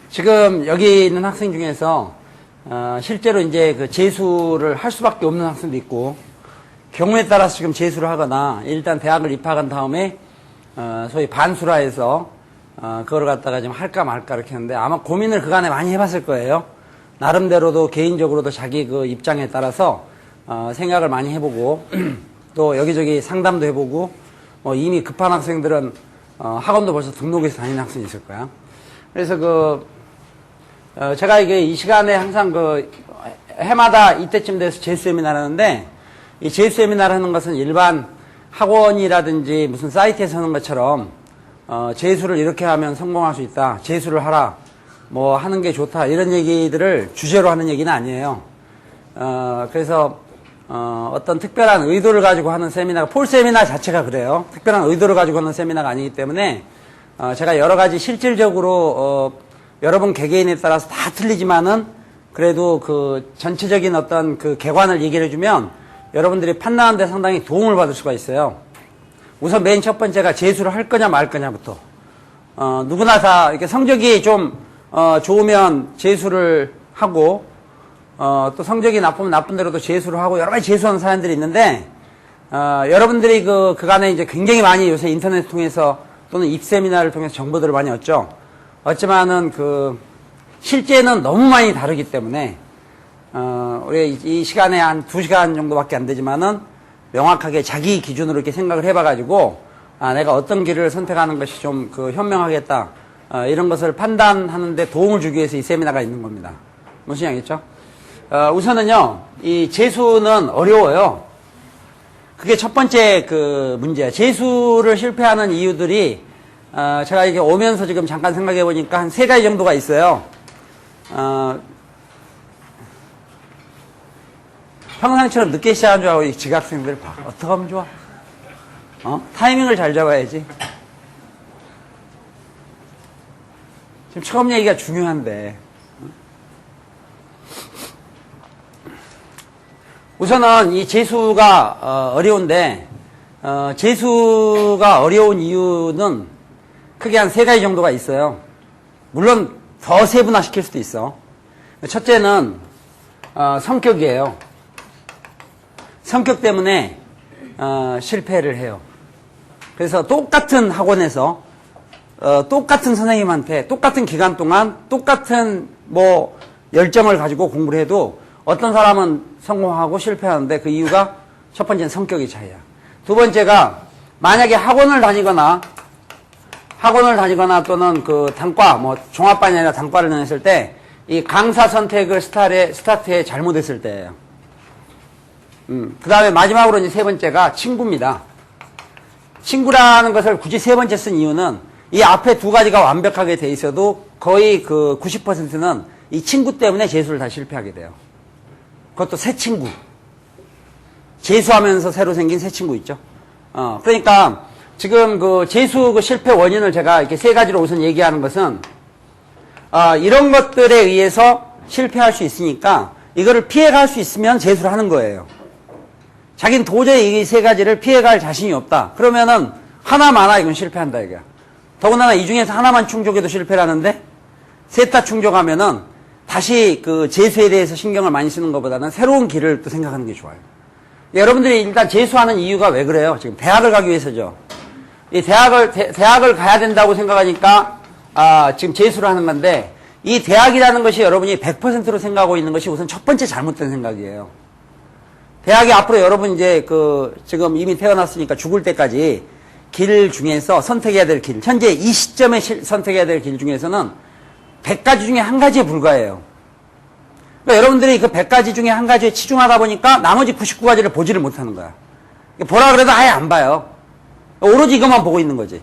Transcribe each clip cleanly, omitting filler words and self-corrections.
지금 여기 있는 학생 중에서 실제로 이제 그 재수를 할 수밖에 없는 학생도 있고, 경우에 따라서 지금 재수를 하거나 일단 대학을 입학한 다음에 소위 반수라 해서 그걸 갖다가 좀 할까 말까 이렇게 하는데, 아마 고민을 그간에 많이 해봤을 거예요. 나름대로도 개인적으로도 자기 그 입장에 따라서 생각을 많이 해보고 또 여기저기 상담도 해보고, 이미 급한 학생들은 학원도 벌써 등록해서 다니는 학생이 있을 거야. 그래서 제가 이게 이 시간에 항상 해마다 이때쯤 돼서 재수 세미나를 하는데, 이 재수 세미나를 하는 것은 일반 학원이라든지 무슨 사이트에서 하는 것처럼 재수를 이렇게 하면 성공할 수 있다, 재수를 하라, 뭐 하는 게 좋다, 이런 얘기들을 주제로 하는 얘기는 아니에요. 그래서 어떤 특별한 의도를 가지고 하는 세미나가, 폴 세미나 자체가 그래요. 특별한 의도를 가지고 하는 세미나가 아니기 때문에 제가 여러 가지 실질적으로 여러분 개개인에 따라서 다 틀리지만은 그래도 그 전체적인 어떤 그 개관을 얘기를 해주면 여러분들이 판단하는 데 상당히 도움을 받을 수가 있어요. 우선 맨 첫 번째가 재수를 할 거냐 말 거냐부터. 누구나 다 이렇게 성적이 좀 좋으면 재수를 하고, 또 성적이 나쁘면 나쁜 대로도 재수를 하고, 여러 가지 재수하는 사람들이 있는데, 여러분들이 그간에 이제 굉장히 많이 요새 인터넷 통해서 또는 입세미나를 통해서 정보들을 많이 얻죠. 얻지만은 실제는 너무 많이 다르기 때문에, 우리 이 시간에 한 2시간 정도밖에 안 되지만은 명확하게 자기 기준으로 이렇게 생각을 해봐가지고, 내가 어떤 길을 선택하는 것이 좀 현명하겠다, 이런 것을 판단하는데 도움을 주기 위해서 이 세미나가 있는 겁니다. 무슨 얘기겠죠? 우선은요, 이 재수는 어려워요. 그게 첫 번째 문제야. 재수를 실패하는 이유들이, 제가 이렇게 오면서 지금 잠깐 생각해 보니까 한 3가지 정도가 있어요. 평상처럼 늦게 시작한 줄 알고 이 지각생들 봐. 어떻게 하면 좋아? 타이밍을 잘 잡아야지. 지금 처음 얘기가 중요한데. 우선은 이 재수가 어려운데, 재수가 어려운 이유는 크게 한 3가지 정도가 있어요. 물론 더 세분화시킬 수도 있어. 첫째는 성격이에요. 성격 때문에 실패를 해요. 그래서 똑같은 학원에서 똑같은 선생님한테 똑같은 기간 동안 똑같은 열정을 가지고 공부를 해도 어떤 사람은 성공하고 실패하는데, 그 이유가 첫 번째는 성격의 차이야. 두 번째가, 만약에 학원을 다니거나 또는 단과, 종합반이 아니라 단과를 다녔을 때, 이 강사 선택을 스타트에 잘못했을 때예요. 그 다음에 마지막으로 이제 3번째가 친구입니다. 친구라는 것을 굳이 3번째 쓴 이유는, 이 앞에 2가지가 완벽하게 돼 있어도 거의 90%는 이 친구 때문에 재수를 다 실패하게 돼요. 그것도 새 친구. 재수하면서 새로 생긴 새 친구 있죠. 그러니까 지금 재수 실패 원인을 제가 이렇게 3가지로 우선 얘기하는 것은, 이런 것들에 의해서 실패할 수 있으니까 이거를 피해갈 수 있으면 재수를 하는 거예요. 자기는 도저히 이 3가지를 피해갈 자신이 없다. 그러면은 하나마나 이건 실패한다 이거야. 더군다나 이 중에서 하나만 충족해도 실패를 하는데, 셋 다 충족하면은 다시 재수에 대해서 신경을 많이 쓰는 것보다는 새로운 길을 또 생각하는 게 좋아요. 여러분들이 일단 재수하는 이유가 왜 그래요? 지금 대학을 가기 위해서죠. 이 대학을 가야 된다고 생각하니까, 지금 재수를 하는 건데, 이 대학이라는 것이 여러분이 100%로 생각하고 있는 것이 우선 첫 번째 잘못된 생각이에요. 대학이 앞으로 여러분 이제 지금 이미 태어났으니까 죽을 때까지 길 중에서 선택해야 될 길, 현재 이 시점에 선택해야 될 길 중에서는 100가지 중에 1가지에 불과해요. 그러니까 여러분들이 100가지 중에 1가지에 치중하다 보니까 나머지 99가지를 보지를 못하는 거야. 보라 그래도 아예 안 봐요. 오로지 이것만 보고 있는 거지.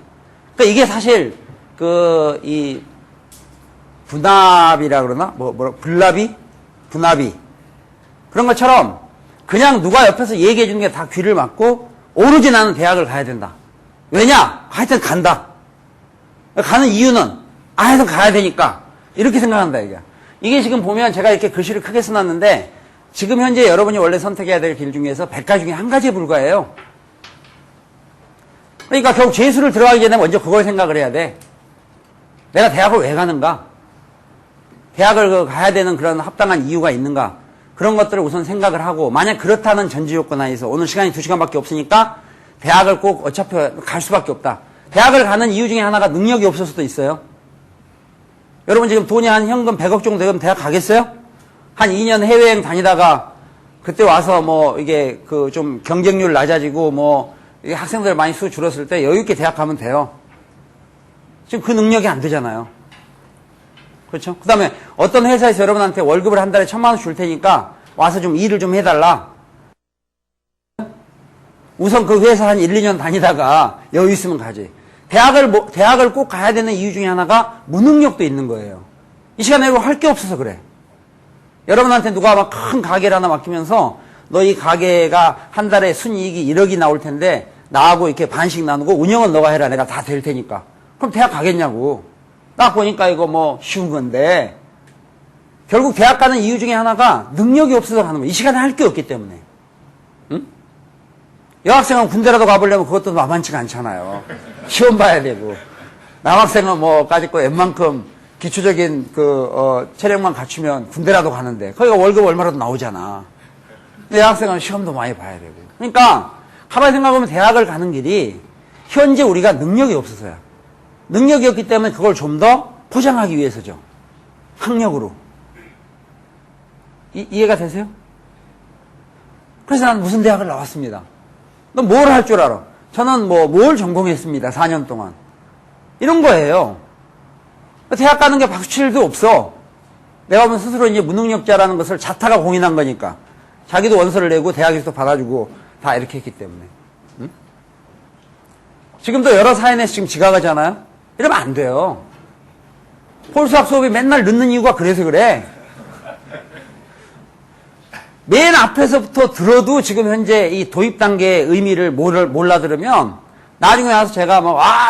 그러니까 이게 사실 이 분합이라 그러나? 불납이? 분합이. 그런 것처럼 그냥 누가 옆에서 얘기해 주는 게 다 귀를 막고 오로지 나는 대학을 가야 된다. 왜냐? 하여튼 간다. 가는 이유는 하여튼 가야 되니까. 이렇게 생각한다 이게. 이게 지금 보면 제가 이렇게 글씨를 크게 써놨는데, 지금 현재 여러분이 원래 선택해야 될 길 중에서 100가지 중에 1가지에 불과해요. 그러니까 결국 재수를 들어가기 전에 먼저 그걸 생각을 해야 돼. 내가 대학을 왜 가는가? 대학을 가야 되는 그런 합당한 이유가 있는가? 그런 것들을 우선 생각을 하고, 만약 그렇다는 전제 조건 하에서 오늘 시간이 2시간밖에 없으니까 대학을 꼭 어차피 갈 수밖에 없다. 대학을 가는 이유 중에 하나가 능력이 없을 수도 있어요. 여러분 지금 돈이 한 현금 100억 정도 되면 대학 가겠어요? 한 2년 해외여행 다니다가 그때 와서 뭐 이게 그 좀 경쟁률 낮아지고 뭐 학생들 많이 수 줄었을 때 여유있게 대학 가면 돼요. 지금 그 능력이 안 되잖아요. 그렇죠? 그 다음에 어떤 회사에서 여러분한테 월급을 한 달에 1,000만 원 줄 테니까 와서 좀 일을 좀 해달라. 우선 그 회사 한 1, 2년 다니다가 여유 있으면 가지. 대학을 꼭 가야 되는 이유 중에 하나가 무능력도 있는 거예요. 이 시간에 할 게 없어서 그래. 여러분한테 누가 막 큰 가게를 하나 맡기면서 너 이 가게가 한 달에 순이익이 1억이 나올 텐데 나하고 이렇게 반씩 나누고 운영은 너가 해라. 내가 다 될 테니까. 그럼 대학 가겠냐고. 딱 보니까 이거 뭐 쉬운 건데 결국 대학 가는 이유 중에 하나가 능력이 없어서 가는 거예요. 이 시간에 할 게 없기 때문에. 응? 여학생은 군대라도 가보려면 그것도 만만치가 않잖아요. 시험 봐야 되고. 남학생은 뭐 까짓 거 웬만큼 기초적인 체력만 갖추면 군대라도 가는데 거기가 월급 얼마라도 나오잖아. 근데 여학생은 시험도 많이 봐야 되고. 그러니까 가만히 생각해보면 대학을 가는 길이 현재 우리가 능력이 없어서야. 능력이 없기 때문에 그걸 좀 더 포장하기 위해서죠. 학력으로. 이해가 되세요? 그래서 나는 무슨 대학을 나왔습니다. 너 뭘 할 줄 알아? 저는 뭘 전공했습니다. 4년 동안. 이런 거예요. 대학 가는 게 박수칠도 없어. 내가 보면 스스로 이제 무능력자라는 것을 자타가 공인한 거니까. 자기도 원서를 내고 대학에서도 받아주고 다 이렇게 했기 때문에. 응? 지금도 여러 사연에서 지금 지각하잖아요? 이러면 안 돼요. 폴수학 수업이 맨날 늦는 이유가 그래서 그래. 맨 앞에서부터 들어도 지금 현재 이 도입 단계의 의미를 몰라 들으면 나중에 와서 제가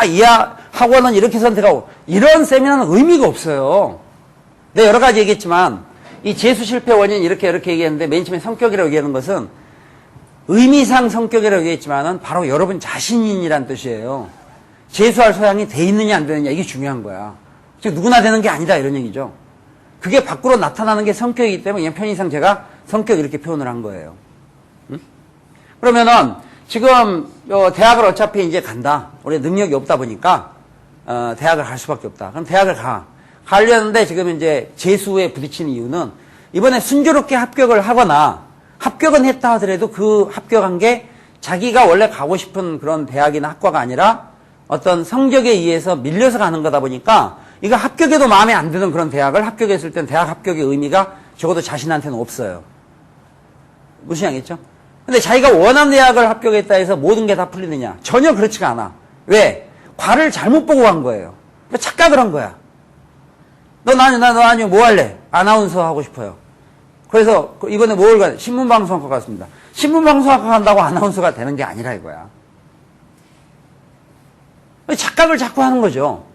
이 학원은 이렇게 선택하고 이런 세미나는 의미가 없어요. 내가 여러 가지 얘기했지만 이 재수 실패 원인 이렇게 얘기했는데 맨 처음에 성격이라고 얘기하는 것은 의미상 성격이라고 얘기했지만은 바로 여러분 자신이란 뜻이에요. 재수할 소양이 돼 있느냐 안 되느냐 이게 중요한 거야. 즉 누구나 되는 게 아니다 이런 얘기죠. 그게 밖으로 나타나는 게 성격이기 때문에 그냥 편의상 제가 성격 이렇게 표현을 한 거예요. 응? 그러면은 지금 대학을 어차피 이제 간다. 우리 능력이 없다 보니까 대학을 갈 수밖에 없다. 그럼 대학을 가려는데 지금 이제 재수에 부딪히는 이유는 이번에 순조롭게 합격을 하거나 합격은 했다 하더라도 그 합격한 게 자기가 원래 가고 싶은 그런 대학이나 학과가 아니라 어떤 성적에 의해서 밀려서 가는 거다 보니까 이거 합격해도 마음에 안 드는 그런 대학을 합격했을 땐 대학 합격의 의미가 적어도 자신한테는 없어요. 무슨 얘기겠죠? 근데 자기가 원하는 대학을 합격했다 해서 모든 게 다 풀리느냐? 전혀 그렇지가 않아. 왜? 과를 잘못 보고 간 거예요. 착각을 한 거야. 너 아니면 뭐 할래? 아나운서 하고 싶어요. 그래서 이번에 뭘 가? 신문방송학과 갔습니다. 신문방송학과 간다고 아나운서가 되는 게 아니라 이거야. 착각을 자꾸 하는 거죠.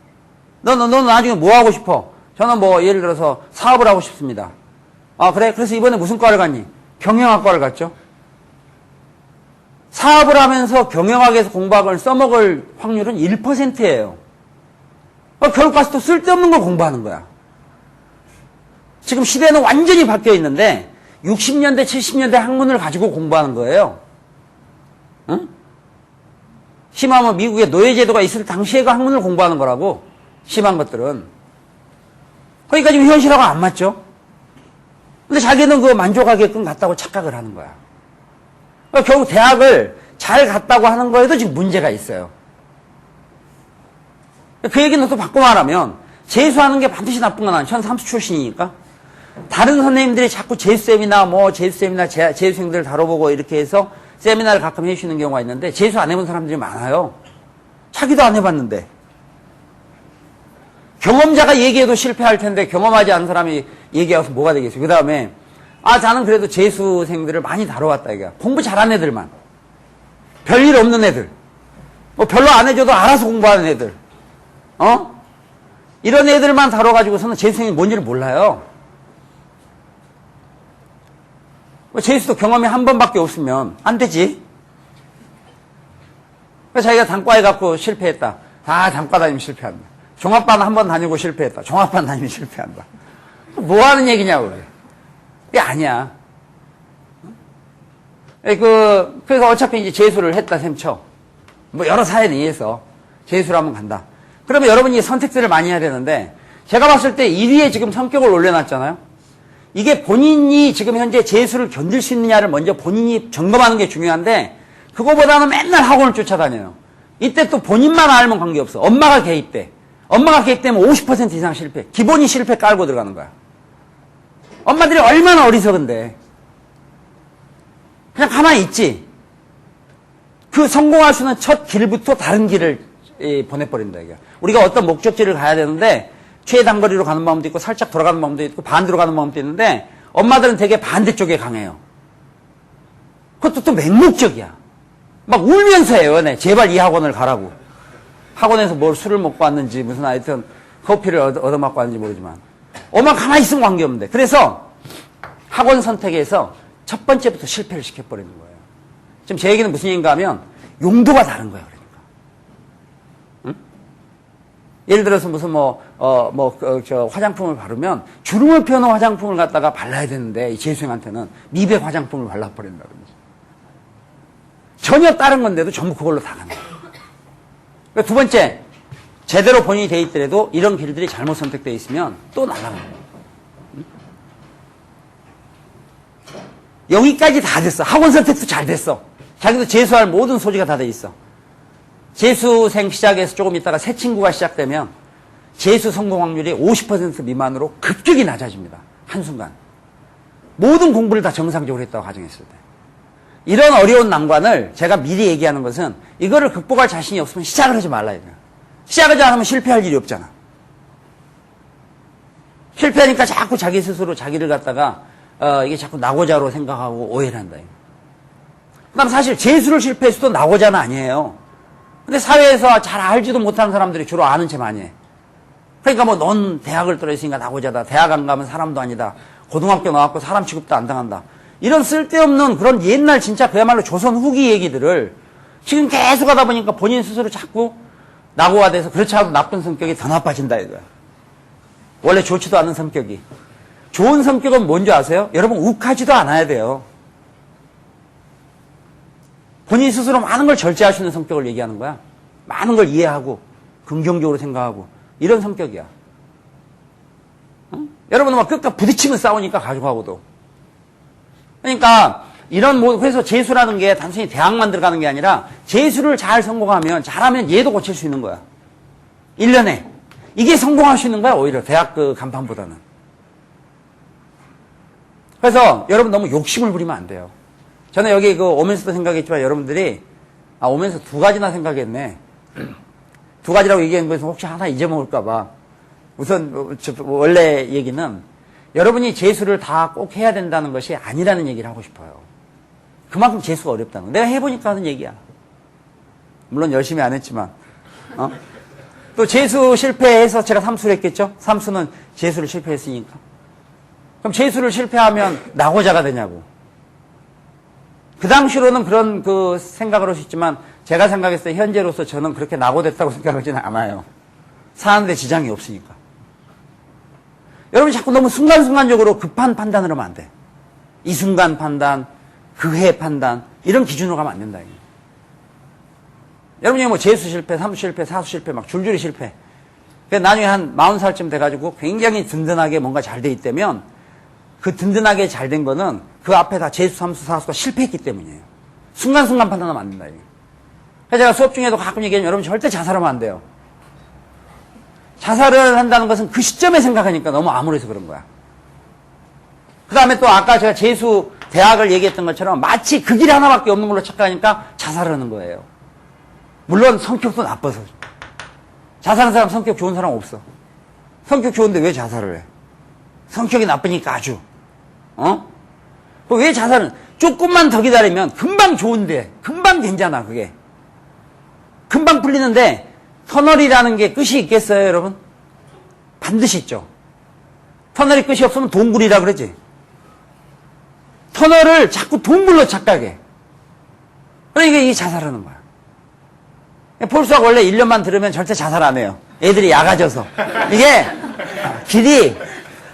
너 나중에 뭐 하고 싶어? 저는 예를 들어서 사업을 하고 싶습니다. 아, 그래? 그래서 이번에 무슨 과를 갔니? 경영학과를 갔죠. 사업을 하면서 경영학에서 공부학을 써먹을 확률은 1%예요. 결국 가서 또 쓸데없는 걸 공부하는 거야. 지금 시대는 완전히 바뀌어 있는데 60년대, 70년대 학문을 가지고 공부하는 거예요. 응? 심하면 미국의 노예제도가 있을 당시에 그 학문을 공부하는 거라고. 심한 것들은. 그러니까 지금 현실하고 안 맞죠? 근데 자기는 그거 만족하게끔 갔다고 착각을 하는 거야. 그러니까 결국 대학을 잘 갔다고 하는 거에도 지금 문제가 있어요. 그 얘기는 또 바꿔 말하면 재수하는 게 반드시 나쁜 건 아니에요. 전 삼수 출신이니까. 다른 선생님들이 자꾸 재수 세미나 재수생들 다뤄보고 이렇게 해서 세미나를 가끔 해주시는 경우가 있는데 재수 안 해본 사람들이 많아요. 자기도 안 해봤는데. 경험자가 얘기해도 실패할 텐데 경험하지 않은 사람이 얘기해서 뭐가 되겠어요. 그 다음에 나는 그래도 재수생들을 많이 다뤄왔다 이거야. 공부 잘하는 애들만. 별일 없는 애들. 별로 안 해줘도 알아서 공부하는 애들. 이런 애들만 다뤄가지고서는 재수생이 뭔지를 몰라요. 재수도 경험이 한 번밖에 없으면 안 되지. 자기가 단과에 갖고 실패했다. 다 단과 다니면 실패한다. 종합반 한 번 다니고 실패했다. 종합반 다니면 실패한다. 뭐 하는 얘기냐고, 그래. 그게 아니야. 그래서 어차피 이제 재수를 했다, 셈쳐. 뭐 여러 사연에 의해서 재수를 한번 간다. 그러면 여러분이 선택들을 많이 해야 되는데, 제가 봤을 때 1위에 지금 성격을 올려놨잖아요. 이게 본인이 지금 현재 재수를 견딜 수 있느냐를 먼저 본인이 점검하는 게 중요한데, 그거보다는 맨날 학원을 쫓아다녀요. 이때 또 본인만 알면 관계없어. 엄마가 개입돼. 엄마가 개입되면 50% 이상 실패. 기본이 실패 깔고 들어가는 거야. 엄마들이 얼마나 어리석은데. 그냥 가만히 있지. 그 성공할 수 있는 첫 길부터 다른 길을 보내버린다, 이게. 우리가 어떤 목적지를 가야 되는데, 최단거리로 가는 마음도 있고, 살짝 돌아가는 마음도 있고, 반대로 가는 마음도 있는데, 엄마들은 되게 반대쪽에 강해요. 그것도 또 맹목적이야. 막 울면서 해요, 네. 제발 이 학원을 가라고. 학원에서 뭘 술을 먹고 왔는지, 무슨 하여튼 커피를 얻어맞고 왔는지 모르지만. 엄마 가만히 있으면 관계없는데. 그래서 학원 선택에서 첫 번째부터 실패를 시켜버리는 거예요. 지금 제 얘기는 무슨 얘기인가 하면 용도가 다른 거예요, 그러니까. 응? 예를 들어서 무슨 화장품을 바르면 주름을 펴는 화장품을 갖다가 발라야 되는데, 이 재수생한테는 미백 화장품을 발라버린다든지. 전혀 다른 건데도 전부 그걸로 다 가는 거예요. 두 번째, 제대로 본인이 돼 있더라도 이런 길들이 잘못 선택되어 있으면 또 날아가는 거예요. 응? 여기까지 다 됐어. 학원 선택도 잘 됐어. 자기도 재수할 모든 소지가 다 돼 있어. 재수생 시작해서 조금 있다가 새 친구가 시작되면 재수 성공 확률이 50% 미만으로 급격히 낮아집니다. 한순간. 모든 공부를 다 정상적으로 했다고 가정했을 때. 이런 어려운 난관을 제가 미리 얘기하는 것은 이거를 극복할 자신이 없으면 시작을 하지 말라 이거야. 시작하지 않으면 실패할 일이 없잖아. 실패하니까 자꾸 자기 스스로 자기를 갖다가 이게 자꾸 낙오자로 생각하고 오해를 한다. 그 다음 사실 재수를 실패했어도 낙오자는 아니에요. 근데 사회에서 잘 알지도 못하는 사람들이 주로 아는 채 많이 해. 그러니까 뭐 넌 대학을 떨어졌으니까 낙오자다. 대학 안 가면 사람도 아니다. 고등학교 나왔고 사람 취급도 안 당한다. 이런 쓸데없는 그런 옛날 진짜 그야말로 조선 후기 얘기들을 지금 계속 하다 보니까 본인 스스로 자꾸 낙오가 돼서 그렇지 않아도 나쁜 성격이 더 나빠진다 이거야. 원래 좋지도 않은 성격이. 좋은 성격은 뭔지 아세요? 여러분 욱하지도 않아야 돼요. 본인 스스로 많은 걸 절제할 수 있는 성격을 얘기하는 거야. 많은 걸 이해하고 긍정적으로 생각하고 이런 성격이야. 응? 여러분은 막 끝까지 부딪히면 싸우니까 가족하고도. 그러니까 그래서 재수라는 게 단순히 대학만 들어가는 게 아니라 재수를 잘 성공하면 잘하면 얘도 고칠 수 있는 거야. 1년에. 이게 성공할 수 있는 거야 오히려 대학 그 간판보다는. 그래서 여러분 너무 욕심을 부리면 안 돼요. 저는 여기 오면서도 생각했지만 여러분들이 오면서 두 가지나 생각했네. 두 가지라고 얘기한 거에서 혹시 하나 잊어먹을까 봐. 우선 원래 얘기는 여러분이 재수를 다 꼭 해야 된다는 것이 아니라는 얘기를 하고 싶어요. 그만큼 재수가 어렵다는 거. 내가 해보니까 하는 얘기야. 물론 열심히 안 했지만. 또 재수 실패해서 제가 삼수를 했겠죠? 삼수는 재수를 실패했으니까. 그럼 재수를 실패하면 낙오자가 되냐고. 그 당시로는 그런 생각을 할 수 있지만 제가 생각했을 때 현재로서 저는 그렇게 낙오됐다고 생각하지는 않아요. 사는데 지장이 없으니까. 여러분이 자꾸 너무 순간순간적으로 급한 판단을 하면 안 돼. 이 순간 판단, 그 해 판단, 이런 기준으로 가면 안 된다. 이게. 여러분이 뭐 재수 실패, 삼수 실패, 사수 실패, 막 줄줄이 실패. 나중에 한 40살쯤 돼가지고 굉장히 든든하게 뭔가 잘 돼 있다면 그 든든하게 잘 된 거는 그 앞에 다 재수, 삼수, 사수가 실패했기 때문이에요. 순간순간 판단하면 안 된다. 이게. 그래서 제가 수업 중에도 가끔 얘기하면 여러분 절대 자살하면 안 돼요. 자살을 한다는 것은 그 시점에 생각하니까 너무 암울해서 그런 거야. 그 다음에 또 아까 제가 재수 대학을 얘기했던 것처럼 마치 그 길이 하나밖에 없는 걸로 착각하니까 자살을 하는 거예요. 물론 성격도 나빠서. 자살하는 사람 성격 좋은 사람 없어. 성격 좋은데 왜 자살을 해? 성격이 나쁘니까 아주. 왜 자살은? 조금만 더 기다리면 금방 좋은데, 금방 괜찮아, 그게. 금방 풀리는데, 터널이라는 게 끝이 있겠어요, 여러분? 반드시 있죠. 터널이 끝이 없으면 동굴이라 그러지. 터널을 자꾸 동굴로 착각해. 그러니까 이게 자살하는 거야. 폴수학 원래 1년만 들으면 절대 자살 안 해요. 애들이 약아져서. 이게 길이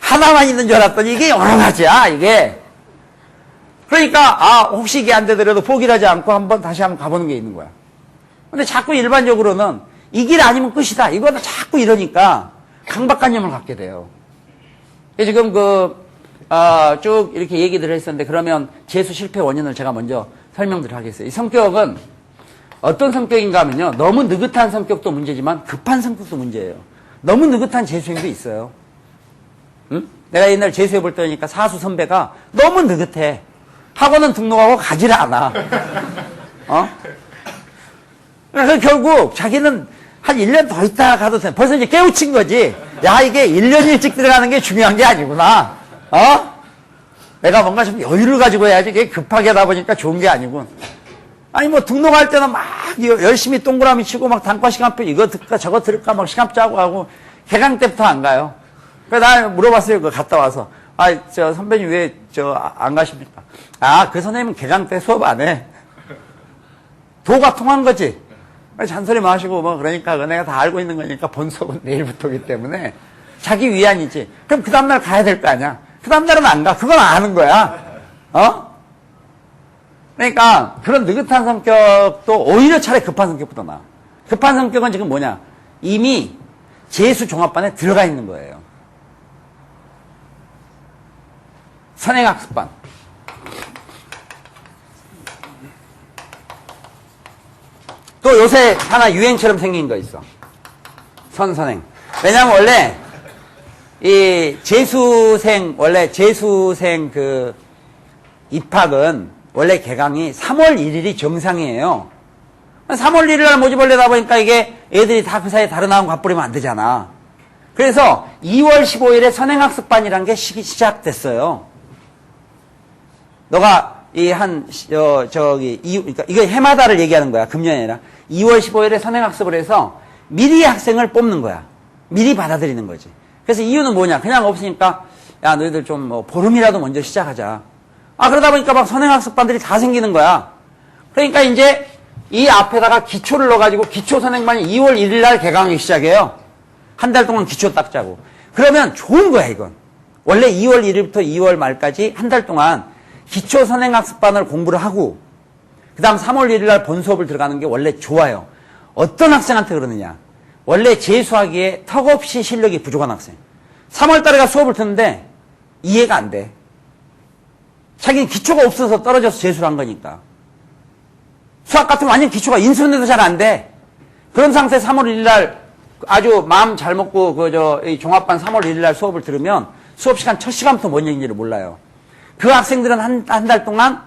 하나만 있는 줄 알았더니 이게 여러 가지야, 이게. 그러니까, 혹시 이게 안 되더라도 포기를 하지 않고 다시 한번 가보는 게 있는 거야. 근데 자꾸 일반적으로는 이 길 아니면 끝이다. 이거는 자꾸 이러니까 강박관념을 갖게 돼요. 지금 쭉 이렇게 얘기들 했었는데, 그러면 재수 실패 원인을 제가 먼저 설명드리도록 하겠어요. 이 성격은 어떤 성격인가 하면요. 너무 느긋한 성격도 문제지만 급한 성격도 문제예요. 너무 느긋한 재수생도 있어요. 응? 내가 옛날 재수해 볼 때니까 사수 선배가 너무 느긋해. 학원은 등록하고 가지를 않아. 그래서 결국 자기는 한 1년 더 있다가 가도 돼. 벌써 이제 깨우친 거지. 야, 이게 1년 일찍 들어가는 게 중요한 게 아니구나. 내가 뭔가 좀 여유를 가지고 해야지. 이게 급하게 하다 보니까 좋은 게 아니군. 아니, 뭐, 등록할 때는 막 열심히 동그라미 치고 막 단과 시간표 이거 들을까 저거 들을까 막 시간 짜고 하고 개강 때부터 안 가요. 그래서 나 물어봤어요. 그거 갔다 와서. 선배님 왜 안 가십니까? 그 선생님은 개강 때 수업 안 해. 도가 통한 거지. 잔소리만 하시고 뭐 그러니까 내가 다 알고 있는 거니까 본 수업은 내일부터이기 때문에 자기 위안이지. 그럼 그 다음날 가야 될 거 아니야. 그 다음날은 안 가. 그건 아는 거야. 그러니까 그런 느긋한 성격도 오히려 차라리 급한 성격보다 나아. 급한 성격은 지금 뭐냐. 이미 재수 종합반에 들어가 있는 거예요. 선행학습반. 또 요새 하나 유행처럼 생긴 거 있어. 선선행. 왜냐면 원래 이 원래 재수생 입학은 원래 개강이 3월 1일이 정상이에요. 3월 1일 날 모집하려다 보니까 이게 애들이 다 그 사이에 다른 학원 가버리면 안 되잖아. 그래서 2월 15일에 선행학습반이라는 게 시작됐어요. 너가 그러니까 이거 해마다를 얘기하는 거야. 금년이 아니라. 2월 15일에 선행학습을 해서 미리 학생을 뽑는 거야. 미리 받아들이는 거지. 그래서 이유는 뭐냐. 그냥 없으니까, 야, 너희들 좀 보름이라도 먼저 시작하자. 그러다 보니까 막 선행학습반들이 다 생기는 거야. 그러니까 이제 이 앞에다가 기초를 넣어가지고 기초 선행반이 2월 1일 날 개강하기 시작해요. 한 달 동안 기초 딱 짜고. 그러면 좋은 거야, 이건. 원래 2월 1일부터 2월 말까지 한 달 동안 기초 선행학습반을 공부를 하고, 그 다음 3월 1일 날 본 수업을 들어가는 게 원래 좋아요. 어떤 학생한테 그러느냐. 원래 재수하기에 턱없이 실력이 부족한 학생. 3월 달에 수업을 듣는데 이해가 안 돼. 자기는 기초가 없어서 떨어져서 재수를 한 거니까. 수학 같은 거 완전 기초가 인수인데도 잘 안 돼. 그런 상태에서 3월 1일 날 아주 마음 잘 먹고 이 종합반 3월 1일 날 수업을 들으면 수업 시간 첫 시간부터 뭔 얘기인지를 몰라요. 그 학생들은 한 달 동안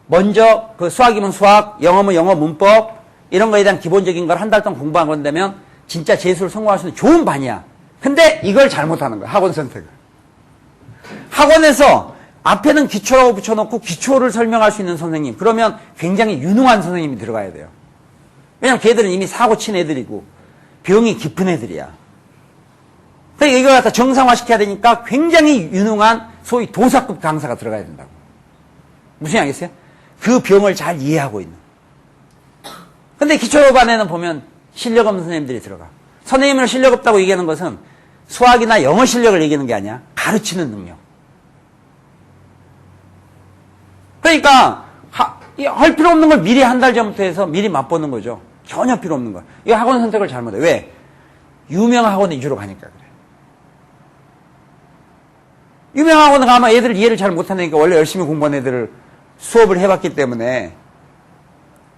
먼저 수학이면 수학, 영어면 영어 문법 이런 거에 대한 기본적인 걸 한 달 동안 공부한 건다면 진짜 재수를 성공할 수 있는 좋은 반이야. 근데 이걸 잘못하는 거야. 학원 선택을. 학원에서 앞에는 기초라고 붙여놓고 기초를 설명할 수 있는 선생님. 그러면 굉장히 유능한 선생님이 들어가야 돼요. 왜냐면 걔들은 이미 사고 친 애들이고 병이 깊은 애들이야. 그러니까 이걸 갖다 정상화시켜야 되니까 굉장히 유능한 소위 도사급 강사가 들어가야 된다고. 무슨 얘기겠어요? 그 병을 잘 이해하고 있는. 근데 기초반에는 보면 실력 없는 선생님들이 들어가. 선생님을 실력 없다고 얘기하는 것은 수학이나 영어 실력을 얘기하는 게 아니야. 가르치는 능력. 그러니까 할 필요 없는 걸 미리 한 달 전부터 해서 미리 맛보는 거죠. 전혀 필요 없는 거. 이 학원 선택을 잘못해. 왜? 유명 학원 위주로 가니까 그래. 유명 학원 가면 애들 이해를 잘 못하니까 원래 열심히 공부한 애들을 수업을 해봤기 때문에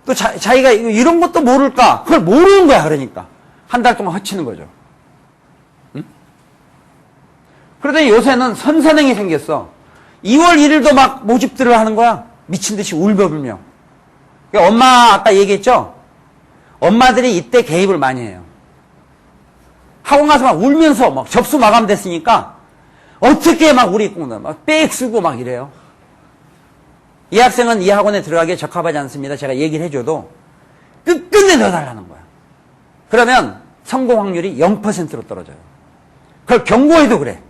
또 자기가 이런 것도 모를까? 그걸 모르는 거야. 그러니까 한 달 동안 허치는 거죠. 응? 그러더니 요새는 선선행이 생겼어. 2월 1일도 막 모집들을 하는 거야. 미친 듯이 울며불며. 그러니까 엄마 아까 얘기했죠? 엄마들이 이때 개입을 많이 해요. 학원 가서 막 울면서 막 접수 마감됐으니까 어떻게 막 우리 꿈을 막 빽 쓰고 막 이래요. 이 학생은 이 학원에 들어가기에 적합하지 않습니다. 제가 얘기를 해줘도 끝끝내 넣어달라는 거야. 그러면 성공 확률이 0%로 떨어져요. 그걸 경고해도 그래.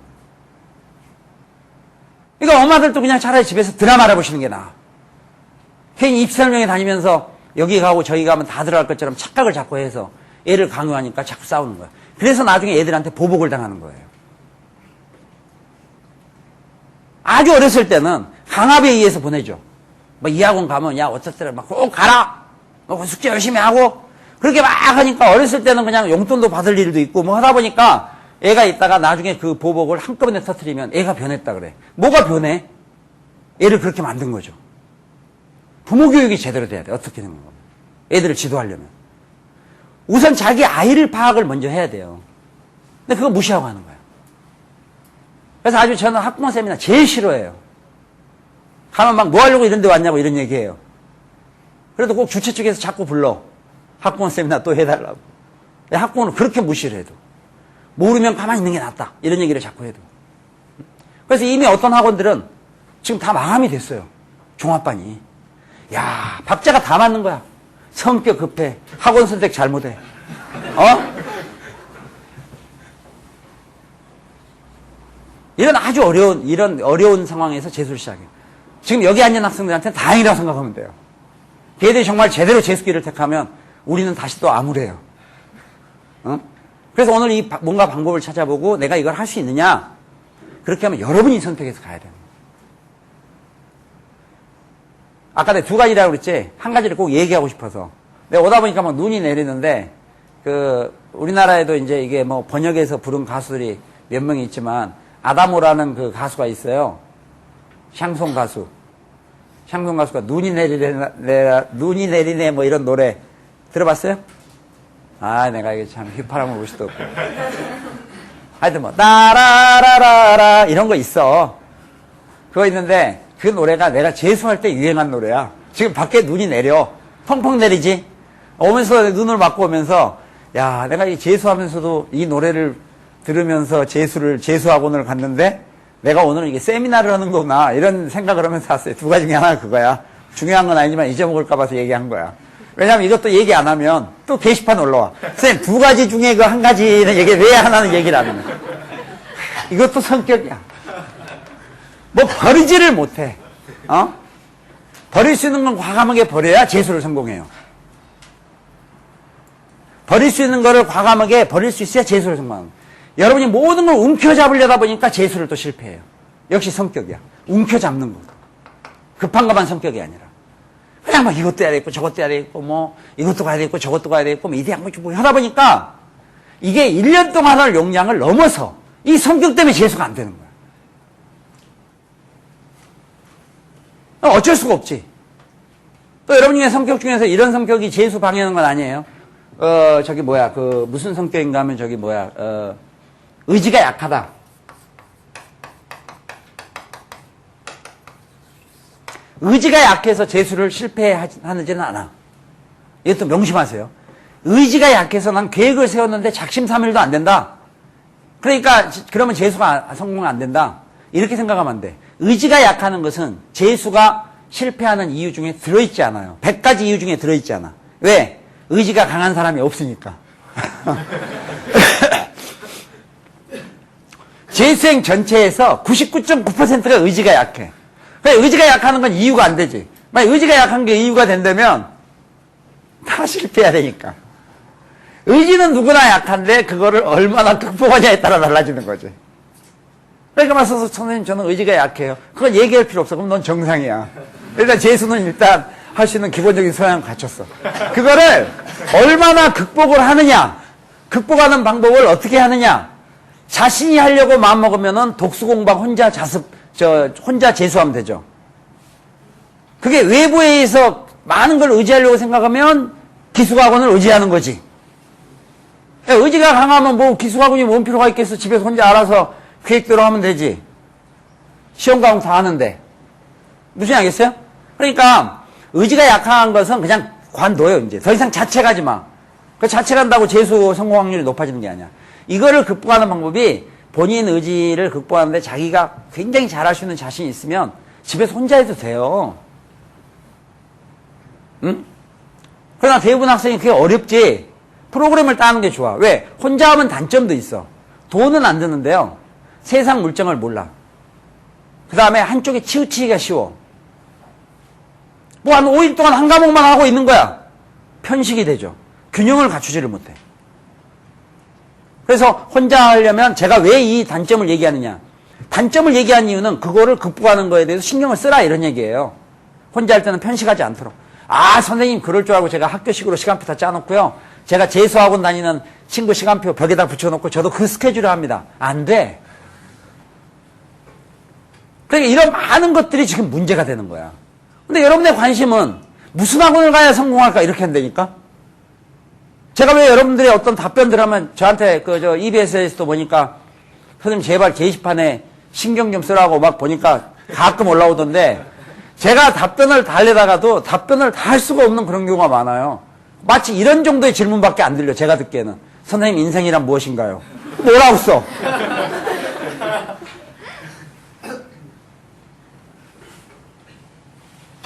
그러니까 엄마들도 그냥 차라리 집에서 드라마를 보시는 게 나아. 괜히 입시 설명회 다니면서 여기 가고 저기 가면 다 들어갈 것처럼 착각을 자꾸 해서 애를 강요하니까 자꾸 싸우는 거야. 그래서 나중에 애들한테 보복을 당하는 거예요. 아주 어렸을 때는 강압에 의해서 보내죠. 뭐 이 학원 가면 야 어쨌든 막 꼭 가라. 뭐 숙제 열심히 하고 그렇게 막 하니까 어렸을 때는 그냥 용돈도 받을 일도 있고 뭐 하다 보니까 애가 있다가 나중에 그 보복을 한꺼번에 터뜨리면 애가 변했다 그래. 뭐가 변해? 애를 그렇게 만든 거죠. 부모 교육이 제대로 돼야 돼. 어떻게 되는 거야? 애들을 지도하려면. 우선 자기 아이를 파악을 먼저 해야 돼요. 근데 그거 무시하고 하는 거예요. 그래서 아주 저는 학부모 세미나 제일 싫어해요. 가면 막 뭐 하려고 이런 데 왔냐고 이런 얘기해요. 그래도 꼭 주최 측에서 자꾸 불러. 학부모 세미나 또 해달라고. 학부모는 그렇게 무시를 해도. 모르면 가만히 있는 게 낫다. 이런 얘기를 자꾸 해도. 그래서 이미 어떤 학원들은 지금 다 마감이 됐어요. 종합반이. 야, 박자가 다 맞는 거야. 성격 급해. 학원 선택 잘못해. 이런 아주 어려운 상황에서 재수를 시작해요. 지금 여기 앉은 학생들한테는 다행이라고 생각하면 돼요. 걔들이 정말 제대로 재수기를 택하면 우리는 다시 또 암울해요. 그래서 오늘 이 뭔가 방법을 찾아보고 내가 이걸 할 수 있느냐? 그렇게 하면 여러분이 선택해서 가야 돼요. 아까 내가 두 가지라고 그랬지? 한 가지를 꼭 얘기하고 싶어서. 내가 오다 보니까 막 눈이 내리는데, 우리나라에도 이제 이게 뭐 번역해서 부른 가수들이 몇 명이 있지만, 아다모라는 그 가수가 있어요. 샹송 가수. 샹송 가수가 눈이 내리네 뭐 이런 노래 들어봤어요? 아, 내가 이게 참 휘파람을 볼 수도 없고. 하여튼 뭐, 따라라라라 이런 거 있어. 그거 있는데, 그 노래가 내가 재수할 때 유행한 노래야. 지금 밖에 눈이 내려. 펑펑 내리지? 오면서 눈을 맞고 오면서, 야, 내가 이 재수하면서도 이 노래를 들으면서 재수학원을 갔는데, 내가 오늘 이게 세미나를 하는 거구나. 이런 생각을 하면서 왔어요. 두 가지 중에 하나가 그거야. 중요한 건 아니지만 잊어먹을까 봐서 얘기한 거야. 왜냐면 이것도 얘기 안 하면 또 게시판 올라와. 선생님, 두 가지 중에 그 한 가지는 얘기, 왜 하나는 얘기를 안 하는 거야. 이것도 성격이야. 뭐 버리지를 못해. 버릴 수 있는 건 과감하게 버려야 재수를 성공해요. 버릴 수 있는 거를 과감하게 버릴 수 있어야 재수를 성공하는 거예요. 여러분이 모든 걸 움켜잡으려다 보니까 재수를 또 실패해요. 역시 성격이야. 움켜잡는 거. 급한 것만 성격이 아니라. 그냥 막 이것도 해야 되겠고 저것도 해야 되겠고 뭐 이것도 가야 되겠고 저것도 가야 되겠고 뭐 이대 한번 뭐 하다 보니까 이게 1년 동안 할 용량을 넘어서 이 성격 때문에 재수가 안 되는 거야. 어쩔 수가 없지. 또 여러분 중에 성격 중에서 이런 성격이 재수 방해하는 건 아니에요. 무슨 성격인가 하면 의지가 약하다. 의지가 약해서 재수를 실패하지는 않아. 이것도 명심하세요. 의지가 약해서 난 계획을 세웠는데 작심삼일도 안 된다. 그러니까 그러면 재수가 성공 안 된다. 이렇게 생각하면 안 돼. 의지가 약하는 것은 재수가 실패하는 이유 중에 들어있지 않아요. 100가지 이유 중에 들어있지 않아. 왜? 의지가 강한 사람이 없으니까. 재수생 전체에서 99.9%가 의지가 약해. 그러니까 의지가 약하는 건 이유가 안 되지. 만약 의지가 약한 게 이유가 된다면 다 실패해야 되니까. 의지는 누구나 약한데 그거를 얼마나 극복하냐에 따라 달라지는 거지. 그러니까 말해서 선생님 저는 의지가 약해요. 그건 얘기할 필요 없어. 그럼 넌 정상이야. 일단 재수는 일단 할 수 있는 기본적인 소양 갖췄어. 그거를 얼마나 극복을 하느냐. 극복하는 방법을 어떻게 하느냐. 자신이 하려고 마음먹으면은 독수공방 혼자 혼자 재수하면 되죠. 그게 외부에 의해서 많은 걸 의지하려고 생각하면 기숙학원을 의지하는 거지. 의지가 강하면 뭐 기숙학원이 뭔 필요가 있겠어. 집에서 혼자 알아서 계획대로 하면 되지. 시험 과목 다 하는데. 무슨 알겠어요? 그러니까 의지가 약한 것은 그냥 관둬요. 이제 더 이상 자책하지 마. 그 자책한다고 재수 성공 확률이 높아지는 게 아니야. 이거를 극복하는 방법이 본인 의지를 극복하는데 자기가 굉장히 잘할 수 있는 자신이 있으면 집에서 혼자 해도 돼요. 응? 그러나 대부분 학생이 그게 어렵지. 프로그램을 따는 게 좋아. 왜? 혼자 하면 단점도 있어. 돈은 안 드는데요. 세상 물정을 몰라. 그 다음에 한쪽에 치우치기가 쉬워. 뭐 한 5일 동안 한 과목만 하고 있는 거야. 편식이 되죠. 균형을 갖추지를 못해. 그래서 혼자 하려면 제가 왜 이 단점을 얘기하느냐. 단점을 얘기한 이유는 그거를 극복하는 거에 대해서 신경을 쓰라 이런 얘기예요. 혼자 할 때는 편식하지 않도록. 아, 선생님 그럴 줄 알고 제가 학교식으로 시간표 다 짜놓고요. 제가 재수학원 다니는 친구 시간표 벽에다 붙여놓고 저도 그 스케줄을 합니다. 안 돼. 그러니까 이런 많은 것들이 지금 문제가 되는 거야. 근데 여러분의 관심은 무슨 학원을 가야 성공할까 이렇게 한다니까? 제가 왜 여러분들의 어떤 답변들 하면 저한테 EBS에서도 보니까 선생님 제발 게시판에 신경 좀 쓰라고 막 보니까 가끔 올라오던데 제가 답변을 다 하려다가도 답변을 다 할 수가 없는 그런 경우가 많아요. 마치 이런 정도의 질문밖에 안 들려. 제가 듣기에는. 선생님 인생이란 무엇인가요? 뭐라고 써?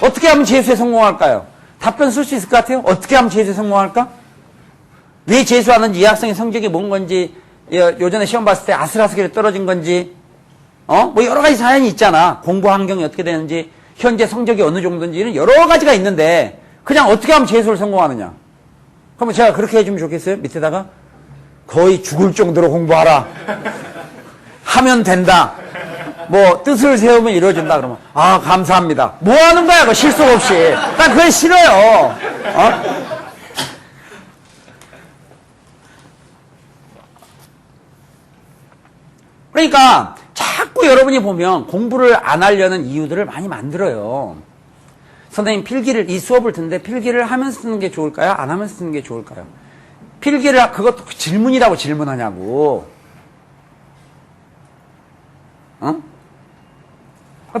어떻게 하면 재수에 성공할까요? 답변 쓸 수 있을 것 같아요? 어떻게 하면 재수에 성공할까? 왜 재수하는지, 이 학생의 성적이 뭔 건지, 요전에 시험 봤을 때 아슬아슬하게 떨어진 건지, 뭐 여러 가지 사연이 있잖아. 공부 환경이 어떻게 되는지, 현재 성적이 어느 정도인지, 이런 여러 가지가 있는데, 그냥 어떻게 하면 재수를 성공하느냐? 그러면 제가 그렇게 해주면 좋겠어요? 밑에다가? 거의 죽을 정도로 공부하라. 하면 된다. 뭐, 뜻을 세우면 이루어진다. 그러면, 아, 감사합니다. 뭐 하는 거야, 그 실속 없이. 난 그게 싫어요. 그러니까 자꾸 여러분이 보면 공부를 안 하려는 이유들을 많이 만들어요. 선생님 필기를 이 수업을 듣는데 필기를 하면서 쓰는 게 좋을까요? 안 하면서 쓰는 게 좋을까요? 필기를 그것도 질문이라고 질문하냐고.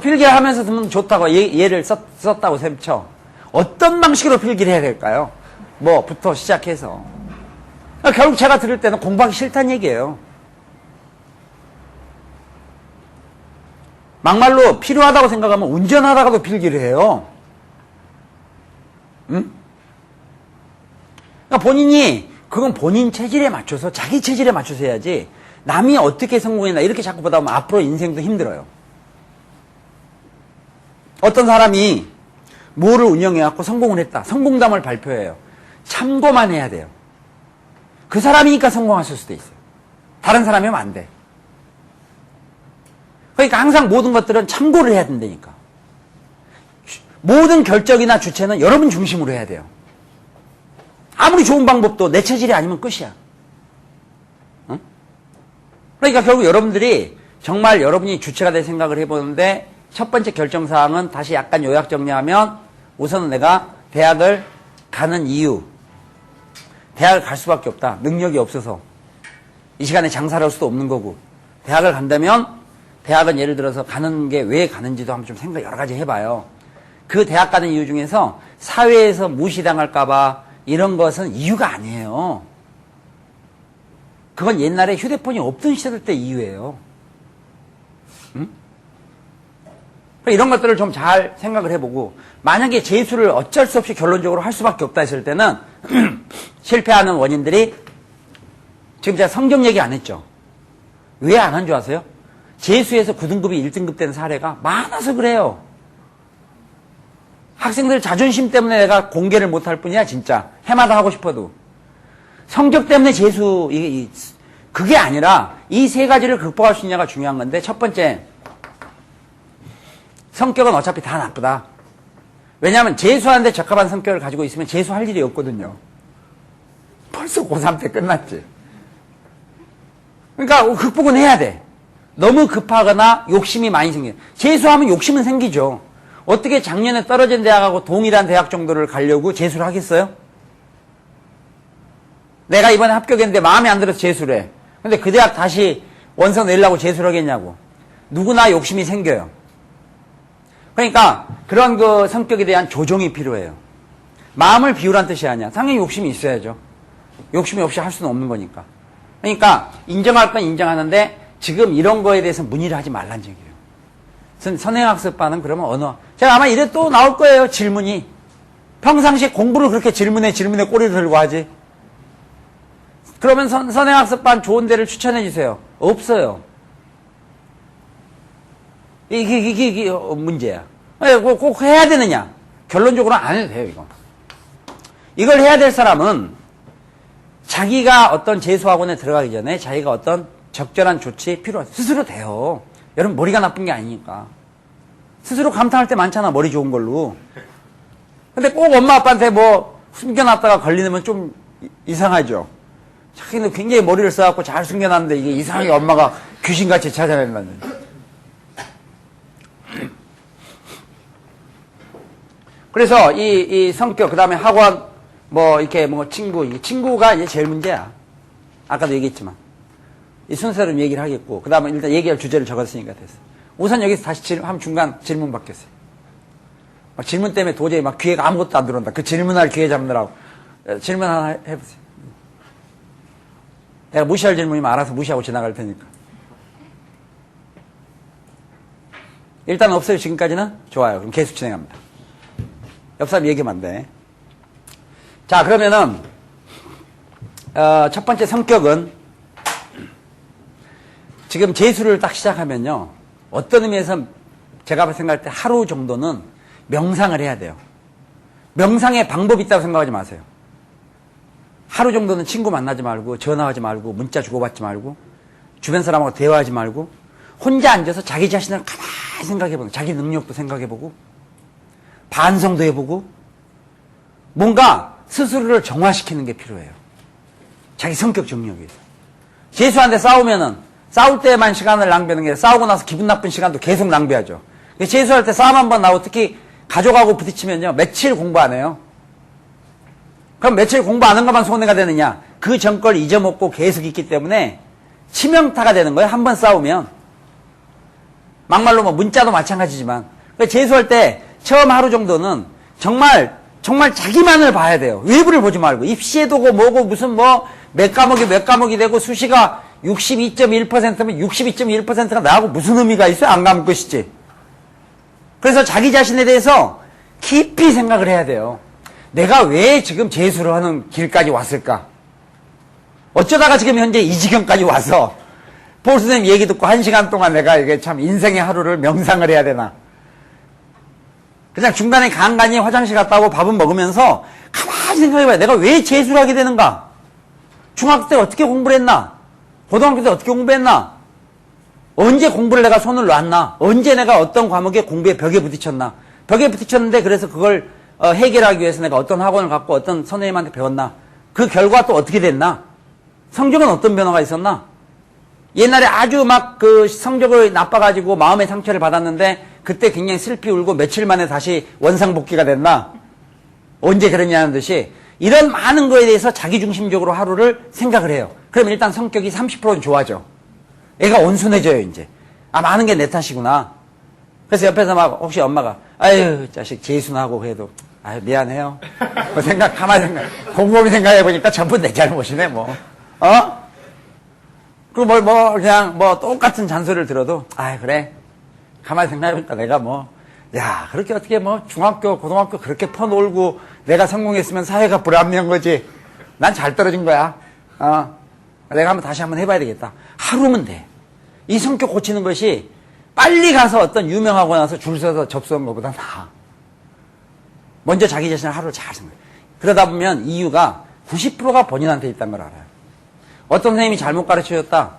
필기를 하면서 듣는 좋다고 예를 썼다고 셈쳐. 어떤 방식으로 필기를 해야 될까요? 뭐부터 시작해서. 그러니까 결국 제가 들을 때는 공부하기 싫다는 얘기예요. 막말로 필요하다고 생각하면 운전하다가도 필기를 해요. 응? 그러니까 본인이 그건 본인 체질에 맞춰서 자기 체질에 맞춰서 해야지 남이 어떻게 성공했나 이렇게 자꾸 보다 보면 앞으로 인생도 힘들어요. 어떤 사람이 뭐를 운영해갖고 성공을 했다. 성공담을 발표해요. 참고만 해야 돼요. 그 사람이니까 성공하실 수도 있어요. 다른 사람이면 안 돼. 그러니까 항상 모든 것들은 참고를 해야 된다니까. 모든 결정이나 주체는 여러분 중심으로 해야 돼요. 아무리 좋은 방법도 내 체질이 아니면 끝이야. 응? 그러니까 결국 여러분들이 정말 여러분이 주체가 될 생각을 해보는데 첫 번째 결정사항은 다시 약간 요약 정리하면 우선은 내가 대학을 가는 이유. 대학을 갈 수밖에 없다. 능력이 없어서. 이 시간에 장사를 할 수도 없는 거고. 대학을 간다면 대학은 예를 들어서 가는 게 왜 가는지도 한번 좀 생각 여러 가지 해봐요. 그 대학 가는 이유 중에서 사회에서 무시당할까봐 이런 것은 이유가 아니에요. 그건 옛날에 휴대폰이 없던 시절 때 이유예요. 응? 이런 것들을 좀 잘 생각을 해보고 만약에 재수를 어쩔 수 없이 결론적으로 할 수밖에 없다 했을 때는 실패하는 원인들이 지금 제가 성적 얘기 안 했죠. 왜 안 한 줄 아세요? 재수에서 9등급이 1등급 되는 사례가 많아서 그래요. 학생들 자존심 때문에 내가 공개를 못할 뿐이야 진짜. 해마다 하고 싶어도. 성적 때문에 재수 그게 아니라 이 세 가지를 극복할 수 있냐가 중요한 건데 첫 번째 성격은 어차피 다 나쁘다. 왜냐하면 재수하는데 적합한 성격을 가지고 있으면 재수할 일이 없거든요. 벌써 고3 때 끝났지. 그러니까 극복은 해야 돼. 너무 급하거나 욕심이 많이 생겨요. 재수하면 욕심은 생기죠. 어떻게 작년에 떨어진 대학하고 동일한 대학 정도를 가려고 재수를 하겠어요? 내가 이번에 합격했는데 마음에 안 들어서 재수를 해. 근데 그 대학 다시 원서 내려고 재수를 하겠냐고. 누구나 욕심이 생겨요. 그러니까 그런 그 성격에 대한 조정이 필요해요. 마음을 비우란 뜻이 아니야. 당연히 욕심이 있어야죠. 욕심이 없이 할 수는 없는 거니까. 그러니까 인정할 건 인정하는데 지금 이런 거에 대해서 문의를 하지 말란 얘기예요. 선행학습반은 그러면 제가 아마 이래 또 나올 거예요. 질문이. 평상시에 공부를 그렇게 질문에 꼬리를 들고 하지. 그러면 선행학습반 좋은 데를 추천해 주세요. 없어요. 이게 문제야. 꼭 해야 되느냐? 결론적으로 안 해도 돼요, 이거. 이걸 해야 될 사람은 자기가 어떤 재수학원에 들어가기 전에 자기가 어떤 적절한 조치 필요한 스스로 돼요. 여러분 머리가 나쁜 게 아니니까. 스스로 감탄할 때 많잖아. 머리 좋은 걸로. 근데 꼭 엄마 아빠한테 뭐 숨겨놨다가 걸리면 좀 이상하죠. 자기는 굉장히 머리를 써갖고 잘 숨겨놨는데 이게 이상하게 엄마가 귀신같이 찾아낸다는. 그래서 이 성격, 그 다음에 학원, 뭐 이렇게 뭐 친구가 이제 제일 문제야. 아까도 얘기했지만. 이 순서대로 얘기를 하겠고, 그 다음에 일단 얘기할 주제를 적었으니까 됐어. 우선 여기서 다시 한 중간 질문 받겠어요. 막 질문 때문에 도저히 막 귀에가 아무것도 안 들어온다. 그 질문할 기회 잡느라고. 질문 하나 해보세요. 내가 무시할 질문이면 알아서 무시하고 지나갈 테니까. 일단 없어요. 지금까지는? 좋아요. 그럼 계속 진행합니다. 옆 사람 얘기하면 안 돼. 자, 그러면은, 첫 번째 성격은, 지금 재수를 딱 시작하면요. 어떤 의미에서 제가 생각할 때 하루 정도는 명상을 해야 돼요. 명상에 방법이 있다고 생각하지 마세요. 하루 정도는 친구 만나지 말고, 전화하지 말고, 문자 주고받지 말고, 주변 사람하고 대화하지 말고, 혼자 앉아서 자기 자신을 가만히 생각해보고, 자기 능력도 생각해보고, 반성도 해보고, 뭔가 스스로를 정화시키는 게 필요해요. 자기 성격 정리하기 위해서. 재수한테 싸우면은, 싸울 때만 시간을 낭비하는 게 아니라 싸우고 나서 기분 나쁜 시간도 계속 낭비하죠. 재수할 때 싸움 한번 나고 특히 가족하고 부딪히면요. 며칠 공부 안 해요. 그럼 며칠 공부 안 한 것만 손해가 되느냐? 그 전 걸 잊어먹고 계속 있기 때문에 치명타가 되는 거예요. 한번 싸우면. 막말로 뭐 문자도 마찬가지지만. 재수할 때 처음 하루 정도는 정말 자기만을 봐야 돼요. 외부를 보지 말고. 입시에도 뭐고 무슨 뭐 몇 과목이 되고 수시가 62.1%면 62.1%가 나하고 무슨 의미가 있어요? 안 가면 끝이지. 그래서 자기 자신에 대해서 깊이 생각을 해야 돼요. 내가 왜 지금 재수를 하는 길까지 왔을까? 어쩌다가 지금 현재 이 지경까지 와서 볼 선생님 얘기 듣고 1시간 동안 내가 이게 참 인생의 하루를 명상을 해야 되나? 그냥 중간에 간간히 화장실 갔다 오고 밥은 먹으면서 가만히 생각해봐요. 내가 왜 재수를 하게 되는가? 중학교 때 어떻게 공부를 했나? 고등학교 때 어떻게 공부했나? 언제 공부를 내가 손을 놨나? 언제 내가 어떤 과목에 공부에 벽에 부딪혔나? 벽에 부딪혔는데 그래서 그걸 해결하기 위해서 내가 어떤 학원을 갖고 어떤 선생님한테 배웠나? 그 결과 또 어떻게 됐나? 성적은 어떤 변화가 있었나? 옛날에 아주 막 그 성적을 나빠가지고 마음의 상처를 받았는데 그때 굉장히 슬피 울고 며칠 만에 다시 원상복귀가 됐나? 언제 그랬냐는 듯이 이런 많은 거에 대해서 자기중심적으로 하루를 생각을 해요. 그럼 일단 성격이 30%는 좋아져. 애가 온순해져요, 이제. 아, 많은 게 내 탓이구나. 그래서 옆에서 막 혹시 엄마가 아유, 자식 재수나 하고 그래도 아유, 미안해요. 뭐 가만히 곰곰이 생각해보니까 전부 내 잘못이네, 뭐. 그리고 그냥 똑같은 잔소리를 들어도 아이, 그래. 가만히 생각해보니까 내가 야, 그렇게 어떻게 중학교, 고등학교 그렇게 퍼놀고 내가 성공했으면 사회가 불합리한 거지. 난 잘 떨어진 거야. 내가 다시 한번 해봐야 되겠다. 하루면 돼. 이 성격 고치는 것이 빨리 가서 어떤 유명하고 나서 줄 서서 접수한 것보다 나아. 먼저 자기 자신을 하루를 잘 생각해. 그러다 보면 이유가 90%가 본인한테 있다는 걸 알아요. 어떤 선생님이 잘못 가르쳐줬다.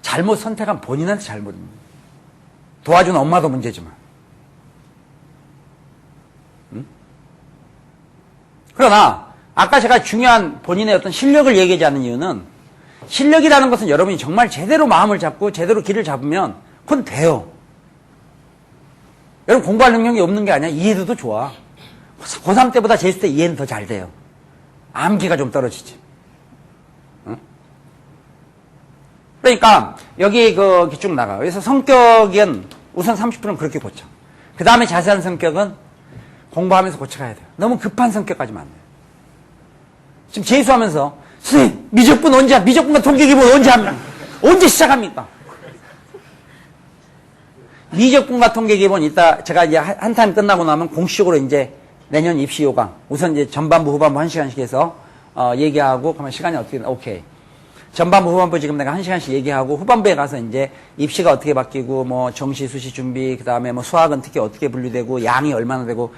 잘못 선택한 본인한테 잘못입니다. 도와준 엄마도 문제지만. 그러나 아까 제가 중요한 본인의 어떤 실력을 얘기하지 않는 이유는 실력이라는 것은 여러분이 정말 제대로 마음을 잡고 제대로 길을 잡으면 그건 돼요. 여러분 공부할 능력이 없는 게 아니야. 이해도도 좋아. 고3 때보다 재수 때 이해는 더 잘 돼요. 암기가 좀 떨어지지. 응? 그러니까 여기 쭉 나가요. 그래서 성격은 우선 30%는 그렇게 고쳐. 그 다음에 자세한 성격은 공부하면서 고쳐가야 돼요. 너무 급한 성격까지만 안 돼요. 지금 재수하면서 선생님 미적분 언제 미적분과 통계기본 언제 합니까? 언제 시작합니까? 미적분과 통계기본 이따 제가 이제 한 타임 끝나고 나면 공식적으로 이제 내년 입시 요강 우선 이제 전반부 후반부 1시간씩 해서 얘기하고 그러면 시간이 어떻게 되나 오케이. 전반부 후반부 지금 내가 1시간씩 얘기하고 후반부에 가서 이제 입시가 어떻게 바뀌고 정시 수시 준비 그다음에 수학은 특히 어떻게 분류되고 양이 얼마나 되고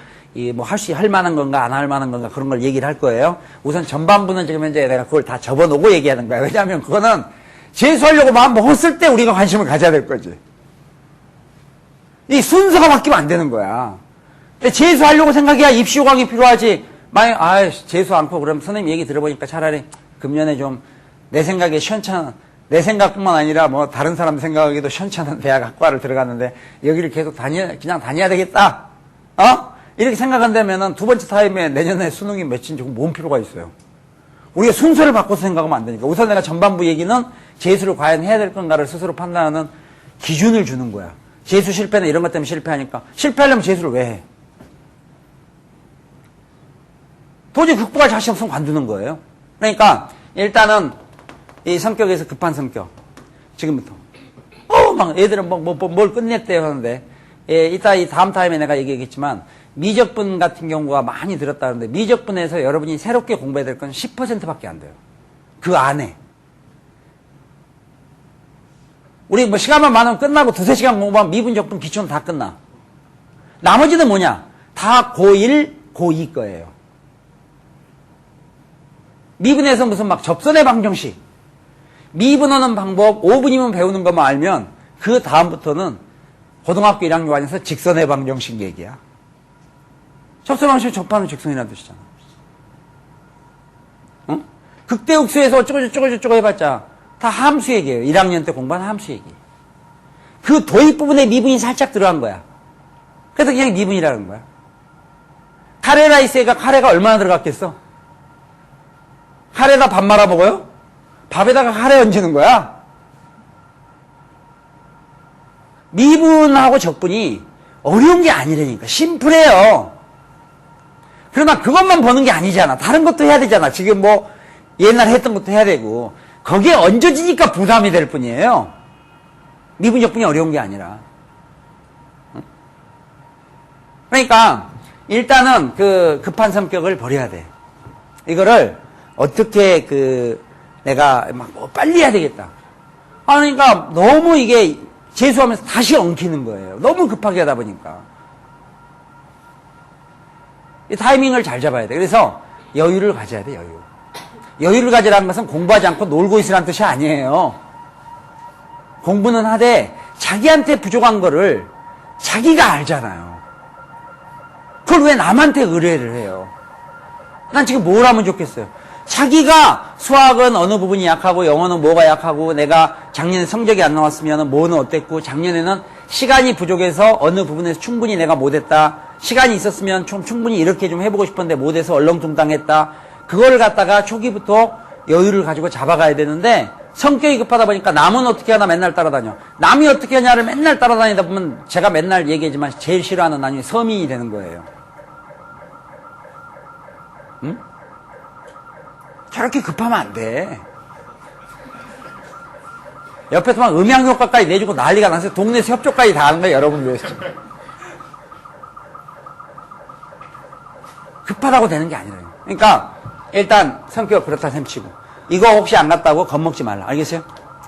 할 만한 건가, 안 할 만한 건가, 그런 걸 얘기를 할 거예요. 우선 전반부는 지금 현재 내가 그걸 다 접어놓고 얘기하는 거야. 왜냐하면 그거는 재수하려고 마음 먹었을 때 우리가 관심을 가져야 될 거지. 이 순서가 바뀌면 안 되는 거야. 재수하려고 생각해야 입시 요강이 필요하지. 만약, 재수 않고, 그럼 선생님 얘기 들어보니까 차라리 금년에 좀 내 생각에 시원찮은, 내 생각뿐만 아니라 다른 사람 생각하기도 시원찮은 대학 학과를 들어갔는데 여기를 계속 그냥 다녀야 되겠다. 이렇게 생각한다면은 두 번째 타임에 내년에 수능이 몇인지 뭔 필요가 있어요. 우리가 순서를 바꿔서 생각하면 안 되니까. 우선 내가 전반부 얘기는 재수를 과연 해야 될 건가를 스스로 판단하는 기준을 주는 거야. 재수 실패는 이런 것 때문에 실패하니까. 실패하려면 재수를 왜 해? 도저히 극복할 자신 없으면 관두는 거예요. 그러니까 일단은 이 성격에서 급한 성격. 지금부터. 막 애들은 뭘 끝냈대요 하는데, 이따 이 다음 타임에 내가 얘기했지만 미적분 같은 경우가 많이 들었다는데, 미적분에서 여러분이 새롭게 공부해야 될 건 10%밖에 안 돼요. 그 안에. 우리 시간만 많으면 끝나고 2-3시간 공부하면 미분적분 기초는 다 끝나. 나머지는 뭐냐? 다 고1, 고2 거예요. 미분에서 무슨 접선의 방정식. 미분하는 방법 5분이면 배우는 것만 알면 그 다음부터는 고등학교 1학년 완에서 직선의 방정식 얘기야. 접선의 방정식 접하는 직선이라는 뜻이잖아. 극대극소에서 어쩌고 해봤자 다 함수 얘기예요. 1학년 때 공부한 함수 얘기. 그 도입 부분에 미분이 살짝 들어간 거야. 그래서 그냥 미분이라는 거야. 카레 라이스에가 카레가 얼마나 들어갔겠어? 카레에다 밥 말아 먹어요? 밥에다가 카레 얹는 거야? 미분하고 적분이 어려운 게 아니라니까. 심플해요. 그러나 그것만 보는 게 아니잖아. 다른 것도 해야 되잖아. 지금 옛날에 했던 것도 해야 되고. 거기에 얹어지니까 부담이 될 뿐이에요. 미분 적분이 어려운 게 아니라. 그러니까 일단은 그 급한 성격을 버려야 돼. 이거를 어떻게 내가 빨리 해야 되겠다. 그러니까 너무 이게 재수하면서 다시 엉키는 거예요. 너무 급하게 하다 보니까. 이 타이밍을 잘 잡아야 돼. 그래서 여유를 가져야 돼, 여유. 여유를 가지라는 것은 공부하지 않고 놀고 있으라는 뜻이 아니에요. 공부는 하되 자기한테 부족한 거를 자기가 알잖아요. 그걸 왜 남한테 의뢰를 해요? 난 지금 뭘 하면 좋겠어요? 자기가 수학은 어느 부분이 약하고 영어는 뭐가 약하고 내가 작년에 성적이 안 나왔으면 뭐는 어땠고 작년에는 시간이 부족해서 어느 부분에서 충분히 내가 못했다. 시간이 있었으면 충분히 이렇게 좀 해보고 싶었는데 못해서 얼렁뚱땅했다. 그걸 갖다가 초기부터 여유를 가지고 잡아가야 되는데 성격이 급하다 보니까 남은 어떻게 하나 맨날 따라다녀. 남이 어떻게 하냐를 맨날 따라다니다 보면 제가 맨날 얘기하지만 제일 싫어하는 나중에 서민이 되는 거예요. 응? 저렇게 급하면 안 돼. 옆에서 막 음향효과까지 내주고 난리가 나서 동네에서 협조까지 다 하는 거야, 여러분 위해서. 급하다고 되는 게 아니라요. 그러니까 일단 성격 그렇다 셈치고 이거 혹시 안 갔다고 겁먹지 말라. 알겠어요?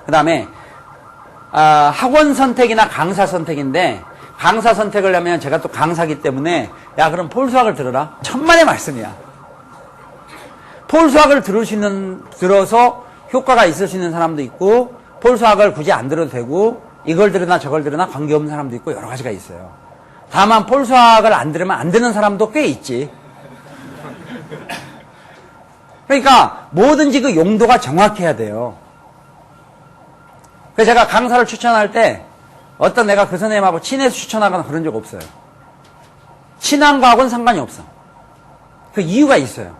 그 다음에 학원 선택이나 강사 선택인데 강사 선택을 하면 제가 또 강사기 때문에 야 그럼 폴수학을 들어라. 천만의 말씀이야. 폴수학을 들어서 효과가 있을 수 있는 사람도 있고 폴수학을 굳이 안 들어도 되고 이걸 들으나 저걸 들으나 관계없는 사람도 있고 여러 가지가 있어요. 다만 폴수학을 안 들으면 안 되는 사람도 꽤 있지. 그러니까 뭐든지 그 용도가 정확해야 돼요. 그래서 제가 강사를 추천할 때 어떤 내가 그 선생님하고 친해서 추천하거나 그런 적 없어요. 친한 거하고는 상관이 없어. 그 이유가 있어요.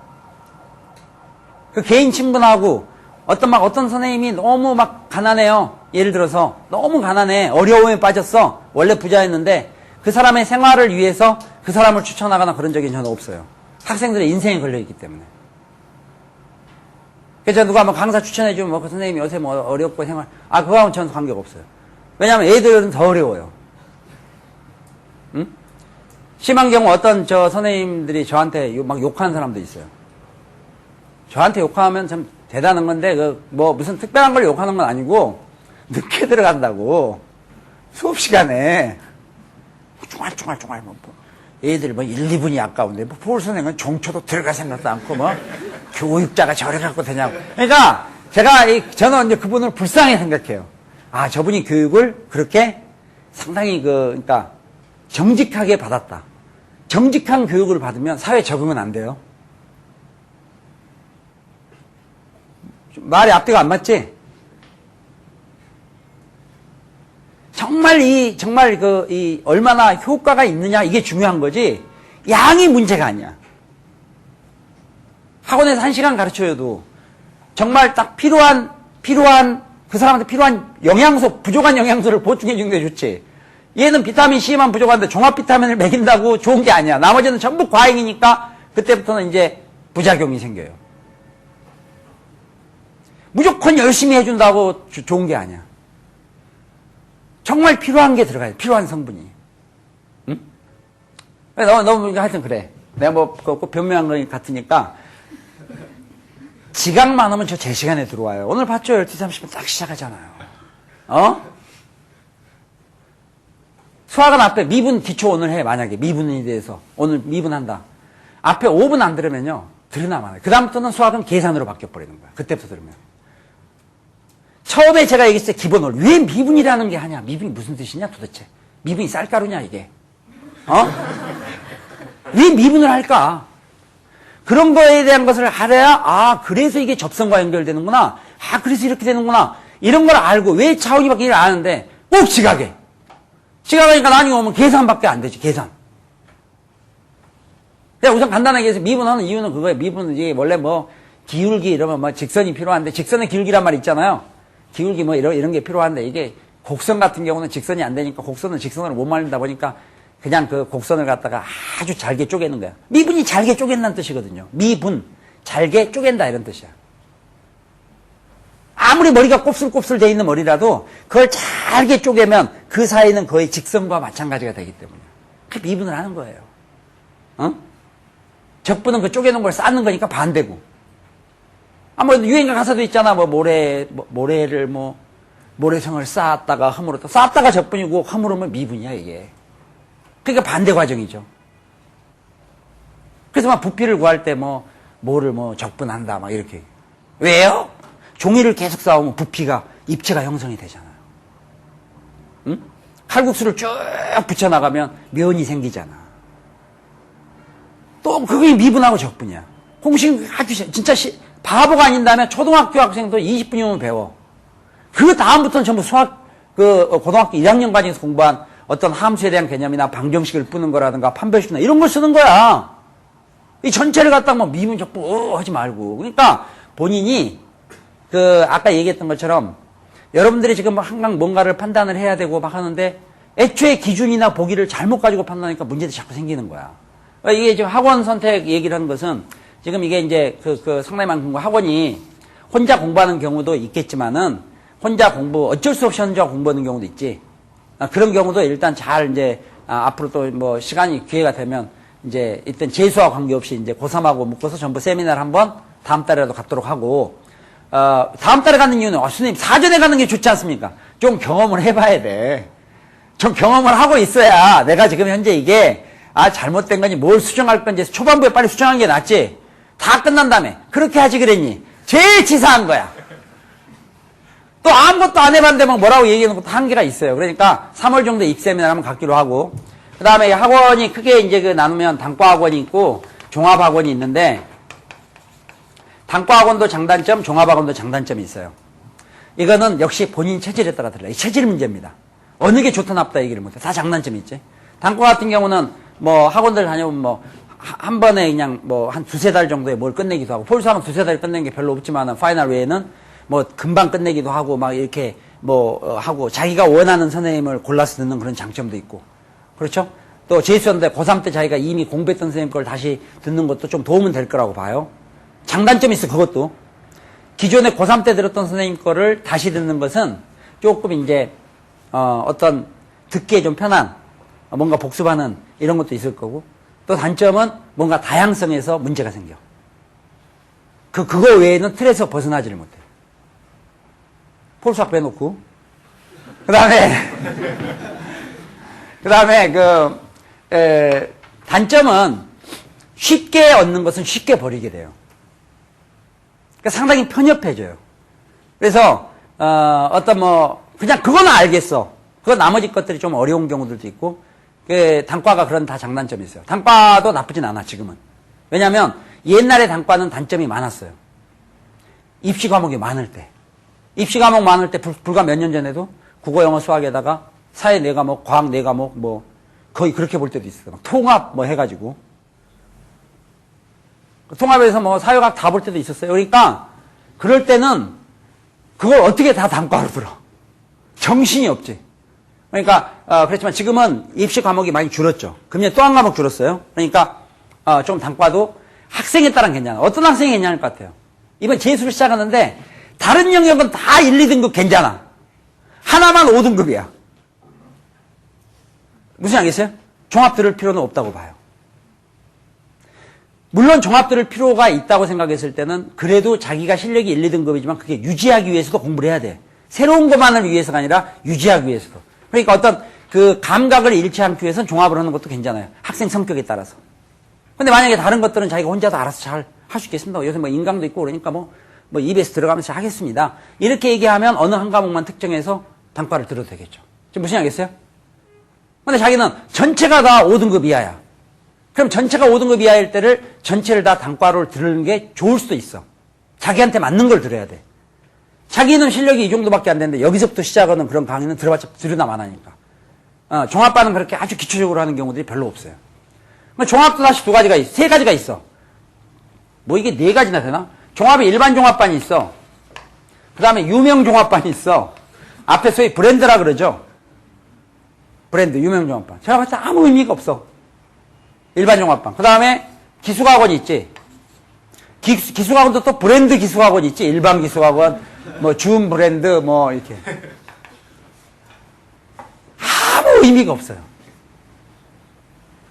그 개인 친분하고 어떤 선생님이 너무 막 가난해요. 예를 들어서 너무 가난해. 어려움에 빠졌어. 원래 부자였는데 그 사람의 생활을 위해서 그 사람을 추천하거나 그런 적이 전혀 없어요. 학생들의 인생에 걸려있기 때문에. 그래서 누가 뭐 강사 추천해주면 그 선생님이 요새 어렵고 생활, 그거하고는 전혀 관계가 없어요. 왜냐하면 애들은 더 어려워요. 응? 심한 경우 어떤 선생님들이 저한테 막 욕하는 사람도 있어요. 저한테 욕하면 참 대단한 건데, 무슨 특별한 걸 욕하는 건 아니고, 늦게 들어간다고. 수업 시간에. 쫑알쫑알. 애들 뭐 1, 2분이 아까운데, 뭐 폴 선생은 종초도 들어갈 생각도 않고, 뭐, 교육자가 저래 갖고 되냐고. 그러니까, 저는 이제 그분을 불쌍히 생각해요. 아, 저분이 교육을 그렇게 상당히 그러니까, 정직하게 받았다. 정직한 교육을 받으면 사회 적응은 안 돼요. 말이 앞뒤가 안 맞지? 정말 얼마나 효과가 있느냐, 이게 중요한 거지, 양이 문제가 아니야. 학원에서 1시간 가르쳐줘도, 정말 딱 그 사람한테 필요한 영양소, 부족한 영양소를 보충해주는 게 좋지. 얘는 비타민 C만 부족한데 종합 비타민을 먹인다고 좋은 게 아니야. 나머지는 전부 과잉이니까, 그때부터는 이제 부작용이 생겨요. 무조건 열심히 해준다고 좋은 게 아니야. 정말 필요한 게 들어가야 돼. 필요한 성분이. 응? 너무 하여튼 그래. 내가 뭐 꼭 변명한 거 같으니까 지각 많으면 저 제 시간에 들어와요. 오늘 봤죠? 12시 30분 딱 시작하잖아요. 수학은 앞에 미분 기초 오늘 해. 만약에 미분에 대해서 오늘 미분한다. 앞에 5분 안 들으면요. 들으나 마나요. 그 다음부터는 수학은 계산으로 바뀌어버리는 거야. 그때부터 들으면. 처음에 제가 얘기했을 때 기본을 왜 미분이라는 게 하냐? 미분이 무슨 뜻이냐 도대체? 미분이 쌀가루냐 이게? 왜 미분을 할까? 그런 거에 대한 것을 알아야 그래서 이게 접선과 연결되는구나. 그래서 이렇게 되는구나. 이런 걸 알고 왜 차원이 바뀌는지 아는데 꼭 지각해. 지각하니까 나중에 오면 계산밖에 안 되지. 계산. 내가 우선 간단하게 해서 미분하는 이유는 그거예요. 미분은 이게 원래 뭐 기울기 이러면 뭐 직선이 필요한데 직선의 기울기란 말 있잖아요. 기울기 뭐 이런 게 필요한데 이게 곡선 같은 경우는 직선이 안 되니까 곡선은 직선으로 못 말린다 보니까 그냥 그 곡선을 갖다가 아주 잘게 쪼개는 거야. 미분이 잘게 쪼갠다는 뜻이거든요. 미분, 잘게 쪼갠다 이런 뜻이야. 아무리 머리가 곱슬곱슬 돼 있는 머리라도 그걸 잘게 쪼개면 그 사이는 거의 직선과 마찬가지가 되기 때문에 그 미분을 하는 거예요. 적분은 그 쪼개놓은 걸 쌓는 거니까 반대고. 뭐 유행가 가사도 있잖아. 모래를 모래성을 쌓았다가 허물었다. 쌓았다가 적분이고 허물으면 미분이야 이게. 그러니까 반대 과정이죠. 그래서 막 부피를 구할 때 뭐를 적분한다 막 이렇게. 왜요? 종이를 계속 쌓으면 부피가 입체가 형성이 되잖아요. 응? 칼국수를 쭉 붙여나가면 면이 생기잖아. 또 그게 미분하고 적분이야. 공식 아주 진짜 바보가 아닌다면 초등학교 학생도 20분이면 배워. 그 다음부터는 전부 수학 고등학교 1학년 과정에서 공부한 어떤 함수에 대한 개념이나 방정식을 푸는 거라든가 판별식이나 이런 걸 쓰는 거야. 이 전체를 갖다가 미분 적분 하지 말고. 그러니까 본인이 아까 얘기했던 것처럼 여러분들이 지금 항상 뭔가를 판단을 해야 되고 막 하는데 애초에 기준이나 보기를 잘못 가지고 판단하니까 문제들이 자꾸 생기는 거야. 그러니까 이게 지금 학원 선택 얘기를 하는 것은 지금 이게 이제 상당히 많은 학원이 혼자 공부하는 경우도 있겠지만은 혼자 어쩔 수 없이 혼자 공부하는 경우도 있지. 그런 경우도 일단 잘 이제 앞으로 또 시간이 기회가 되면 이제 일단 재수와 관계없이 이제 고3하고 묶어서 전부 세미나를 한번 다음 달에라도 갖도록 하고 다음 달에 가는 이유는 선생님 사전에 가는 게 좋지 않습니까? 좀 경험을 해봐야 돼. 좀 경험을 하고 있어야 내가 지금 현재 이게 잘못된 건지 뭘 수정할 건지 초반부에 빨리 수정한 게 낫지. 다 끝난 다음에 그렇게 하지 그랬니? 제일 치사한 거야. 또 아무것도 안 해봤는데 뭐라고 얘기하는 것도 한계가 있어요. 그러니까 3월 정도에 입세미나를 한번 갖기로 하고 그 다음에 학원이 크게 이제 나누면 단과학원이 있고 종합학원이 있는데 단과학원도 장단점, 종합학원도 장단점이 있어요. 이거는 역시 본인 체질에 따라 달라요. 체질 문제입니다. 어느 게 좋다 나쁘다 얘기를 못해. 다 장단점이 있지. 단과 같은 경우는 학원들 다녀보면 한 번에 그냥 한 두세 달 정도에 뭘 끝내기도 하고 폴수학은 두세 달 끝내는 게 별로 없지만 파이널 외에는 금방 끝내기도 하고 막 이렇게 하고 자기가 원하는 선생님을 골라서 듣는 그런 장점도 있고 그렇죠? 또 재수였는데 고3 때 자기가 이미 공부했던 선생님 걸 다시 듣는 것도 좀 도움은 될 거라고 봐요. 장단점이 있어. 그것도 기존에 고3 때 들었던 선생님 거를 다시 듣는 것은 조금 이제 어떤 듣기에 좀 편한 뭔가 복습하는 이런 것도 있을 거고 또 단점은 뭔가 다양성에서 문제가 생겨. 그거 외에는 틀에서 벗어나지를 못해. 폴수학 빼놓고. 그 다음에 단점은 쉽게 얻는 것은 쉽게 버리게 돼요. 그러니까 상당히 편협해져요. 그래서 그냥 그거는 알겠어. 그건 나머지 것들이 좀 어려운 경우들도 있고, 단과가 그런 다 장단점이 있어요. 단과도 나쁘진 않아, 지금은. 왜냐면 옛날에 단과는 단점이 많았어요. 입시 과목이 많을 때. 입시 과목 많을 때 불과 몇 년 전에도 국어, 영어, 수학에다가 사회 4과목, 과학 4과목 거의 그렇게 볼 때도 있어요. 막 통합 해가지고. 통합에서 사회과학 다 볼 때도 있었어요. 그러니까 그럴 때는 그걸 어떻게 다 단과로 들어. 정신이 없지. 그러니까 그렇지만 지금은 입시 과목이 많이 줄었죠. 금년에 또 한 과목 줄었어요. 그러니까 좀 단과도 학생에 따라 괜찮아. 어떤 학생이 괜찮을 것 같아요. 이번 재수를 시작하는데 다른 영역은 다 1, 2등급 괜찮아. 하나만 5등급이야. 무슨 알겠어요? 종합 들을 필요는 없다고 봐요. 물론 종합 들을 필요가 있다고 생각했을 때는 그래도 자기가 실력이 1, 2등급이지만 그게 유지하기 위해서도 공부를 해야 돼. 새로운 것만을 위해서가 아니라 유지하기 위해서도. 그러니까 어떤 그 감각을 잃지 않기 위해서는 종합을 하는 것도 괜찮아요. 학생 성격에 따라서. 근데 만약에 다른 것들은 자기가 혼자도 알아서 잘 할 수 있겠습니다. 요새 인강도 있고 그러니까 EBS 들어가면서 하겠습니다. 이렇게 얘기하면 어느 한 과목만 특정해서 단과를 들어도 되겠죠. 지금 무슨 얘기겠어요? 근데 자기는 전체가 다 5등급 이하야. 그럼 전체가 5등급 이하일 때를 전체를 다 단과로 들으는 게 좋을 수도 있어. 자기한테 맞는 걸 들어야 돼. 자기는 실력이 이 정도밖에 안 되는데 여기서부터 시작하는 그런 강의는 들어봤자 들으나 마나니까. 종합반은 그렇게 아주 기초적으로 하는 경우들이 별로 없어요. 종합도 다시 2가지가 있어. 3가지가 있어. 이게 4가지나 되나? 종합에 일반 종합반이 있어. 그 다음에 유명 종합반이 있어. 앞에 소위 브랜드라 그러죠. 브랜드, 유명 종합반. 제가 봤을 때 아무 의미가 없어. 일반 종합반. 그 다음에 기숙학원이 있지. 기숙학원도 또 브랜드 기숙학원이 있지. 일반 기숙학원, 준 브랜드, 이렇게. 아무 의미가 없어요.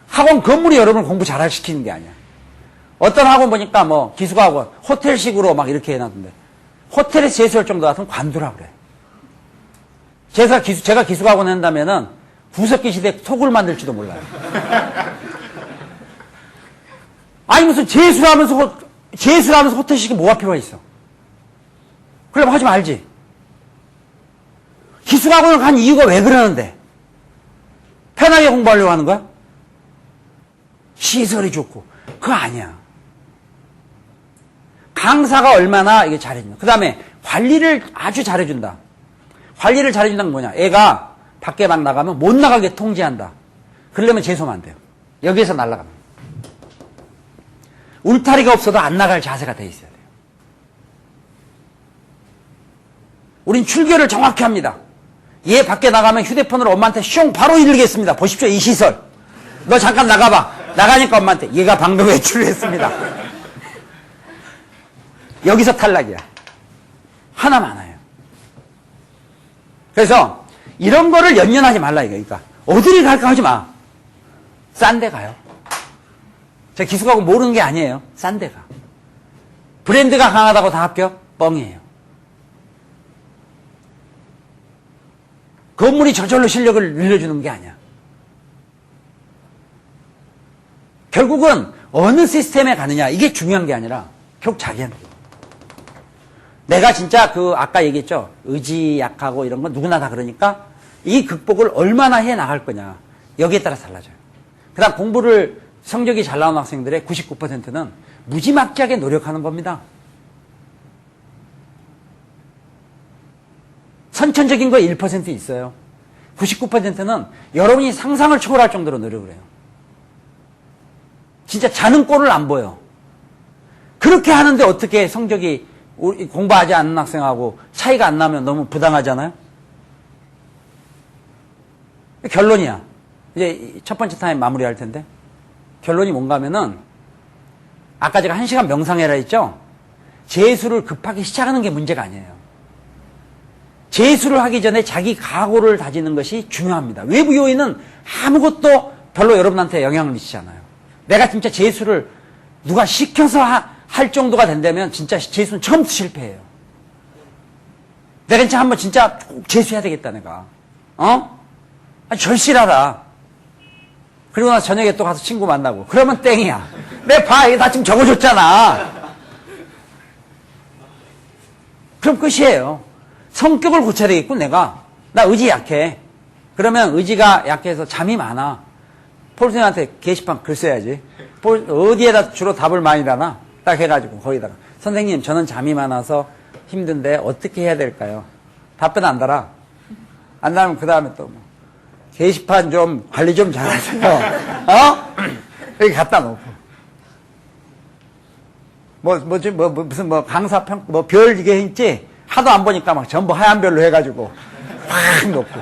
학원 건물이 여러분을 공부 잘할 시키는 게 아니야. 어떤 학원 보니까 기숙학원, 호텔식으로 막 이렇게 해놨던데. 호텔에서 재수할 정도 같으면 관두라 그래. 제가 기숙학원 한다면은 구석기 시대 속을 만들지도 몰라요. 아니 무슨 재수를 하면서 호텔식이 뭐가 필요가 있어. 그럼 하지 말지. 기숙학원을 간 이유가 왜 그러는데? 편하게 공부하려고 하는 거야? 시설이 좋고. 그거 아니야. 강사가 얼마나 이게 잘해준다. 그 다음에 관리를 아주 잘해준다. 관리를 잘해준다는 건 뭐냐. 애가 밖에 막 나가면 못 나가게 통제한다. 그러려면 재수하면 안 돼요. 여기에서 날아가면. 울타리가 없어도 안 나갈 자세가 돼 있어야 돼요. 우린 출결을 정확히 합니다. 얘 밖에 나가면 휴대폰으로 엄마한테 숑 바로 이르겠습니다. 보십시오 이 시설. 너 잠깐 나가봐. 나가니까 엄마한테 얘가 방금 외출을 했습니다. 여기서 탈락이야. 하나 많아요. 그래서 이런 거를 연연하지 말라 이거니까. 어디를 갈까 하지 마. 싼 데 가요. 제가 기숙하고 모르는 게 아니에요. 싼 데 가. 브랜드가 강하다고 다 합격? 뻥이에요. 건물이 저절로 실력을 늘려주는 게 아니야. 결국은 어느 시스템에 가느냐 이게 중요한 게 아니라 결국 자기한테. 내가 진짜 아까 얘기했죠. 의지 약하고 이런 건 누구나 다 그러니까 이 극복을 얼마나 해 나갈 거냐. 여기에 따라 달라져요. 그 다음 공부를 성적이 잘 나오는 학생들의 99%는 무지막지하게 노력하는 겁니다. 선천적인 거 1% 있어요. 99%는 여러분이 상상을 초월할 정도로 노력을 해요. 진짜 자는 꼴을 안 보여. 그렇게 하는데 어떻게 성적이 공부하지 않는 학생하고 차이가 안 나면 너무 부당하잖아요? 결론이야. 이제 첫 번째 타임 마무리할 텐데. 결론이 뭔가 하면은, 아까 제가 1시간 명상해라 했죠? 재수를 급하게 시작하는 게 문제가 아니에요. 재수를 하기 전에 자기 각오를 다지는 것이 중요합니다. 외부 요인은 아무것도 별로 여러분한테 영향을 미치지 않아요. 내가 진짜 재수를 누가 시켜서 할 정도가 된다면 진짜 재수는 처음부터 실패해요. 내가 진짜 한번 진짜 꼭 재수해야 되겠다, 내가. 절실하다. 그리고 나서 저녁에 또 가서 친구 만나고. 그러면 땡이야. 내 봐, 이게 다 지금 적어줬잖아. 그럼 끝이에요. 성격을 고쳐야 되겠군, 내가. 나 의지 약해. 그러면 의지가 약해서 잠이 많아. 폴 선생님한테 게시판 글 써야지. 어디에다 주로 답을 많이 다나? 딱 해가지고 거기다가. 선생님, 저는 잠이 많아서 힘든데 어떻게 해야 될까요? 답변 안 달아. 안 달면 그 다음에 또 뭐. 게시판 좀 관리 좀 잘하세요. 어? 여기 갖다 놓고. 무슨 강사평, 별 이게 있지? 하도 안 보니까 막 전부 하얀 별로 해가지고 확 놓고.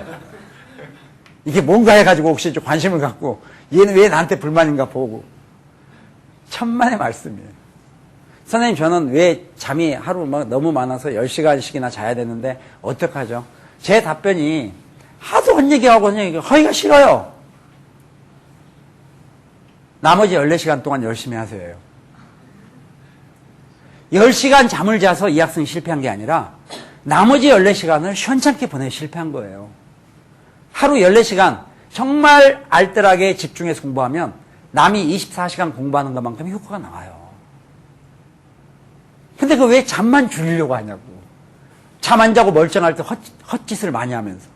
이게 뭔가 해가지고 혹시 좀 관심을 갖고 얘는 왜 나한테 불만인가 보고. 천만의 말씀이에요. 선생님, 저는 왜 잠이 하루 너무 많아서 10시간씩이나 자야 되는데 어떡하죠? 제 답변이 하도 헛얘기하고 하기가 싫어요. 나머지 14시간 동안 열심히 하세요. 10시간 잠을 자서 이 학생이 실패한 게 아니라 나머지 14시간을 시원찮게 보내 실패한 거예요. 하루 14시간 정말 알뜰하게 집중해서 공부하면 남이 24시간 공부하는 것만큼 효과가 나와요. 근데 그 왜 잠만 줄이려고 하냐고. 잠 안 자고 멀쩡할 때 헛짓을 많이 하면서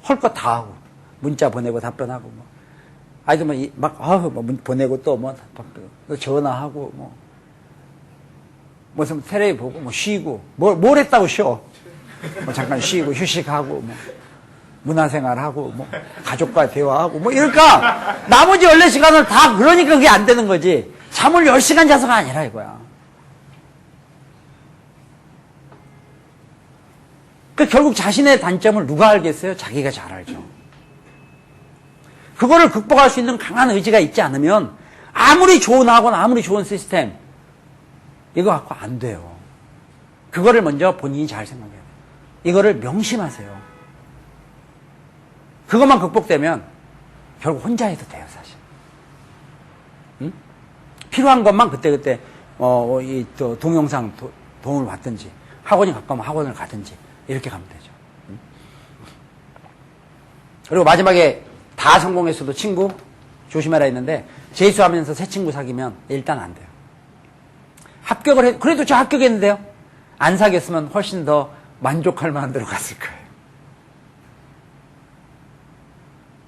할 거 다 하고 문자 보내고 답변하고 뭐 아이들 보내고 또 전화하고 무슨 테레비 보고 쉬고 뭘 했다고 쉬어. 잠깐 쉬고 휴식하고 문화생활하고 가족과 대화하고 이럴까. 나머지 14시간을 다 그러니까 그게 안 되는 거지. 잠을 10시간 자서가 아니라 이거야. 결국 자신의 단점을 누가 알겠어요? 자기가 잘 알죠. 그거를 극복할 수 있는 강한 의지가 있지 않으면 아무리 좋은 학원, 아무리 좋은 시스템 이거 갖고 안 돼요. 그거를 먼저 본인이 잘 생각해야 돼요. 이거를 명심하세요. 그것만 극복되면 결국 혼자 해도 돼요, 사실. 응? 필요한 것만 그때그때 또 동영상 도움을 받든지 학원이 가까우면 학원을 가든지 이렇게 가면 되죠. 응? 그리고 마지막에 다 성공했어도 친구 조심해라 했는데 재수하면서 새 친구 사귀면 일단 안 돼요. 그래도 저 합격했는데요. 안 사귀었으면 훨씬 더 만족할 만한 데로 갔을 거예요.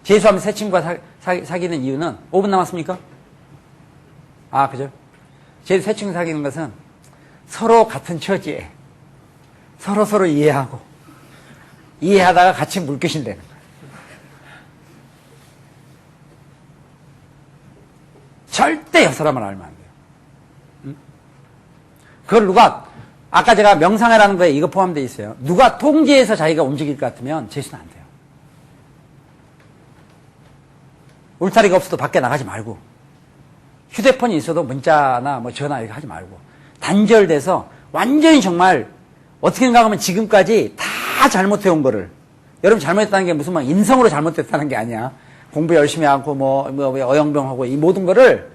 재수하면 새 친구가 사귀는 이유는 5분 남았습니까? 그죠? 새 친구 사귀는 것은 서로 같은 처지에 서로 이해하고 이해하다가 같이 물귀신되는 거예요. 절대 여 사람을 알면 안 돼요. 응? 그걸 누가 아까 제가 명상이라는 거에 이거 포함되어 있어요. 누가 통제해서 자기가 움직일 것 같으면 재수는 안 돼요. 울타리가 없어도 밖에 나가지 말고 휴대폰이 있어도 문자나 전화 이렇게 하지 말고 단절돼서 완전히 정말 어떻게 생각하면 지금까지 다 잘못해온 거를 여러분 잘못했다는 게 무슨 인성으로 잘못했다는 게 아니야. 공부 열심히 하고 어영병하고 이 모든 거를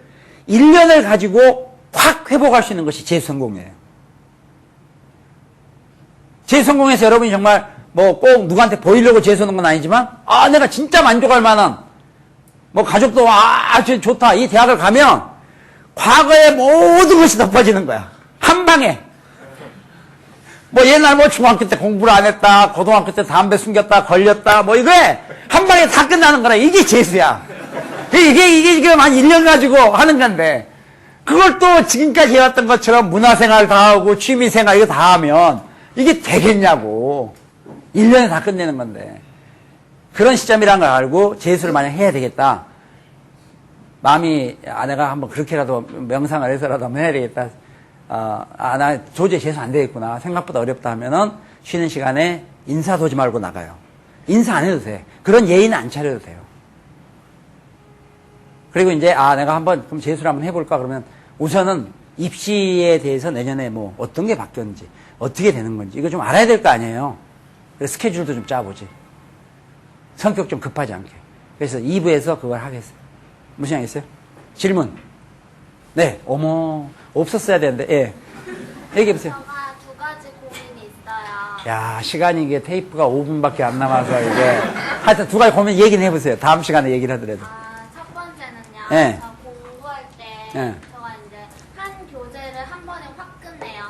1년을 가지고 확 회복할 수 있는 것이 재수성공이에요. 재수성공해서 여러분이 정말 꼭 누구한테 보이려고 재수하는 건 아니지만 내가 진짜 만족할 만한 가족도 아주 좋다. 이 대학을 가면 과거의 모든 것이 덮어지는 거야. 한 방에. 옛날 중학교 때 공부를 안 했다, 고등학교 때 담배 숨겼다, 걸렸다, 이거에 한 방에 다 끝나는 거라. 이게 재수야. 이게 한 1년 가지고 하는 건데, 그걸 또 지금까지 해왔던 것처럼 문화생활 다 하고 취미생활 이거 다 하면 이게 되겠냐고. 1년에 다 끝내는 건데. 그런 시점이라는 걸 알고 재수를 만약 해야 되겠다. 마음이, 내가 한번 그렇게라도 명상을 해서라도 한번 해야 되겠다. 나 도저히 재수 안 되겠구나. 생각보다 어렵다 하면은 쉬는 시간에 인사도 하지 말고 나가요. 인사 안 해도 돼. 그런 예의는 안 차려도 돼요. 그리고 이제, 내가 한번 그럼 재수를 한번 해볼까 그러면 우선은 입시에 대해서 내년에 어떤 게 바뀌었는지, 어떻게 되는 건지, 이거 좀 알아야 될 거 아니에요. 그래서 스케줄도 좀 짜보지. 성격 좀 급하지 않게. 그래서 2부에서 그걸 하겠어요. 무슨 양 있어요? 질문. 네, 없었어야 되는데, 예. 얘기해보세요. 제가 두 가지 고민이 있어요. 야, 시간이 이게 테이프가 5분밖에 안 남아서 이게. 하여튼 두 가지 고민 얘기는 해보세요. 다음 시간에 얘기를 하더라도. 첫 번째는 예. 저 공부할 때 예. 저가 이제 한 교재를 한 번에 확 끝내요.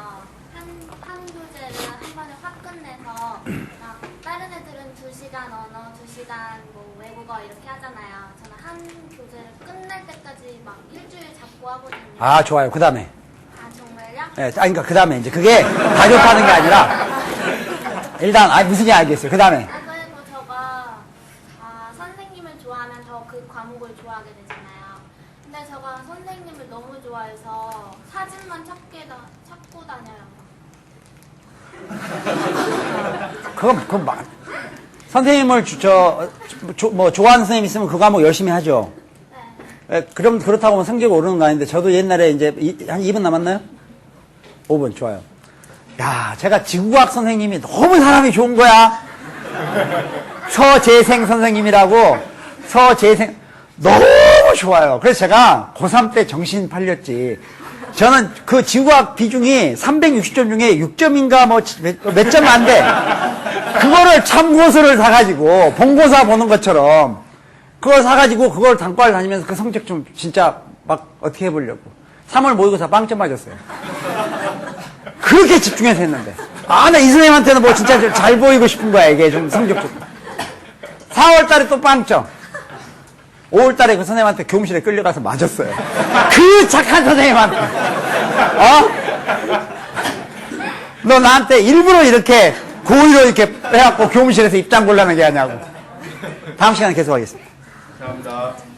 한 교재를 한 번에 확 끝내서 막 다른 애들은 2시간 언어, 2시간 뭐 외국어 이렇게 하잖아요. 저는 한 교재를 끝날 때까지 막 일주일 잡고 하거든요. 아, 좋아요. 그 다음에. 아, 정말요? 예, 그러니까 그 다음에 이제 그게 다 좋다는 게 아니라 일단 무슨 얘기 알겠어요. 그 다음에 아, 그리고 저가 선생님을 좋아하면 더 그 과목을 좋아하게 되잖아요. 근데 저가 선생님을 너무 좋아해서 사진만 찾고 다녀요. 그건 막 선생님을 좋아하는 선생님 있으면 그 과목 열심히 하죠. 네. 예, 그럼 그렇다고 하면 성적이 오르는 거 아닌데 저도 옛날에 이제 한 2분 남았나요? 5분 좋아요. 야, 제가 지구과학 선생님이 너무 사람이 좋은 거야. 서재생 선생님이라고. 서재생 너무 좋아요. 그래서 제가 고3 때 정신 팔렸지. 저는 그 지구과학 비중이 360점 중에 6점인가 몇 점 안 돼. 그거를 참고서를 사가지고 본고사 보는 것처럼 그걸 사가지고 그걸 단과를 다니면서 그 성적 좀 진짜 막 어떻게 해보려고 3월 모의고사 빵점 맞았어요. 그렇게 집중해서 했는데 나 이 선생님한테는 뭐 진짜 좀 잘 보이고 싶은 거야. 이게 좀 성적 좀 4월 달에 또 빵점 5월 달에 그 선생님한테 교무실에 끌려가서 맞았어요. 그 착한 선생님한테 너 나한테 일부러 이렇게 고의로 이렇게 해갖고 교무실에서 입장 곤란하게 하냐고. 다음 시간에 계속하겠습니다. 감사합니다.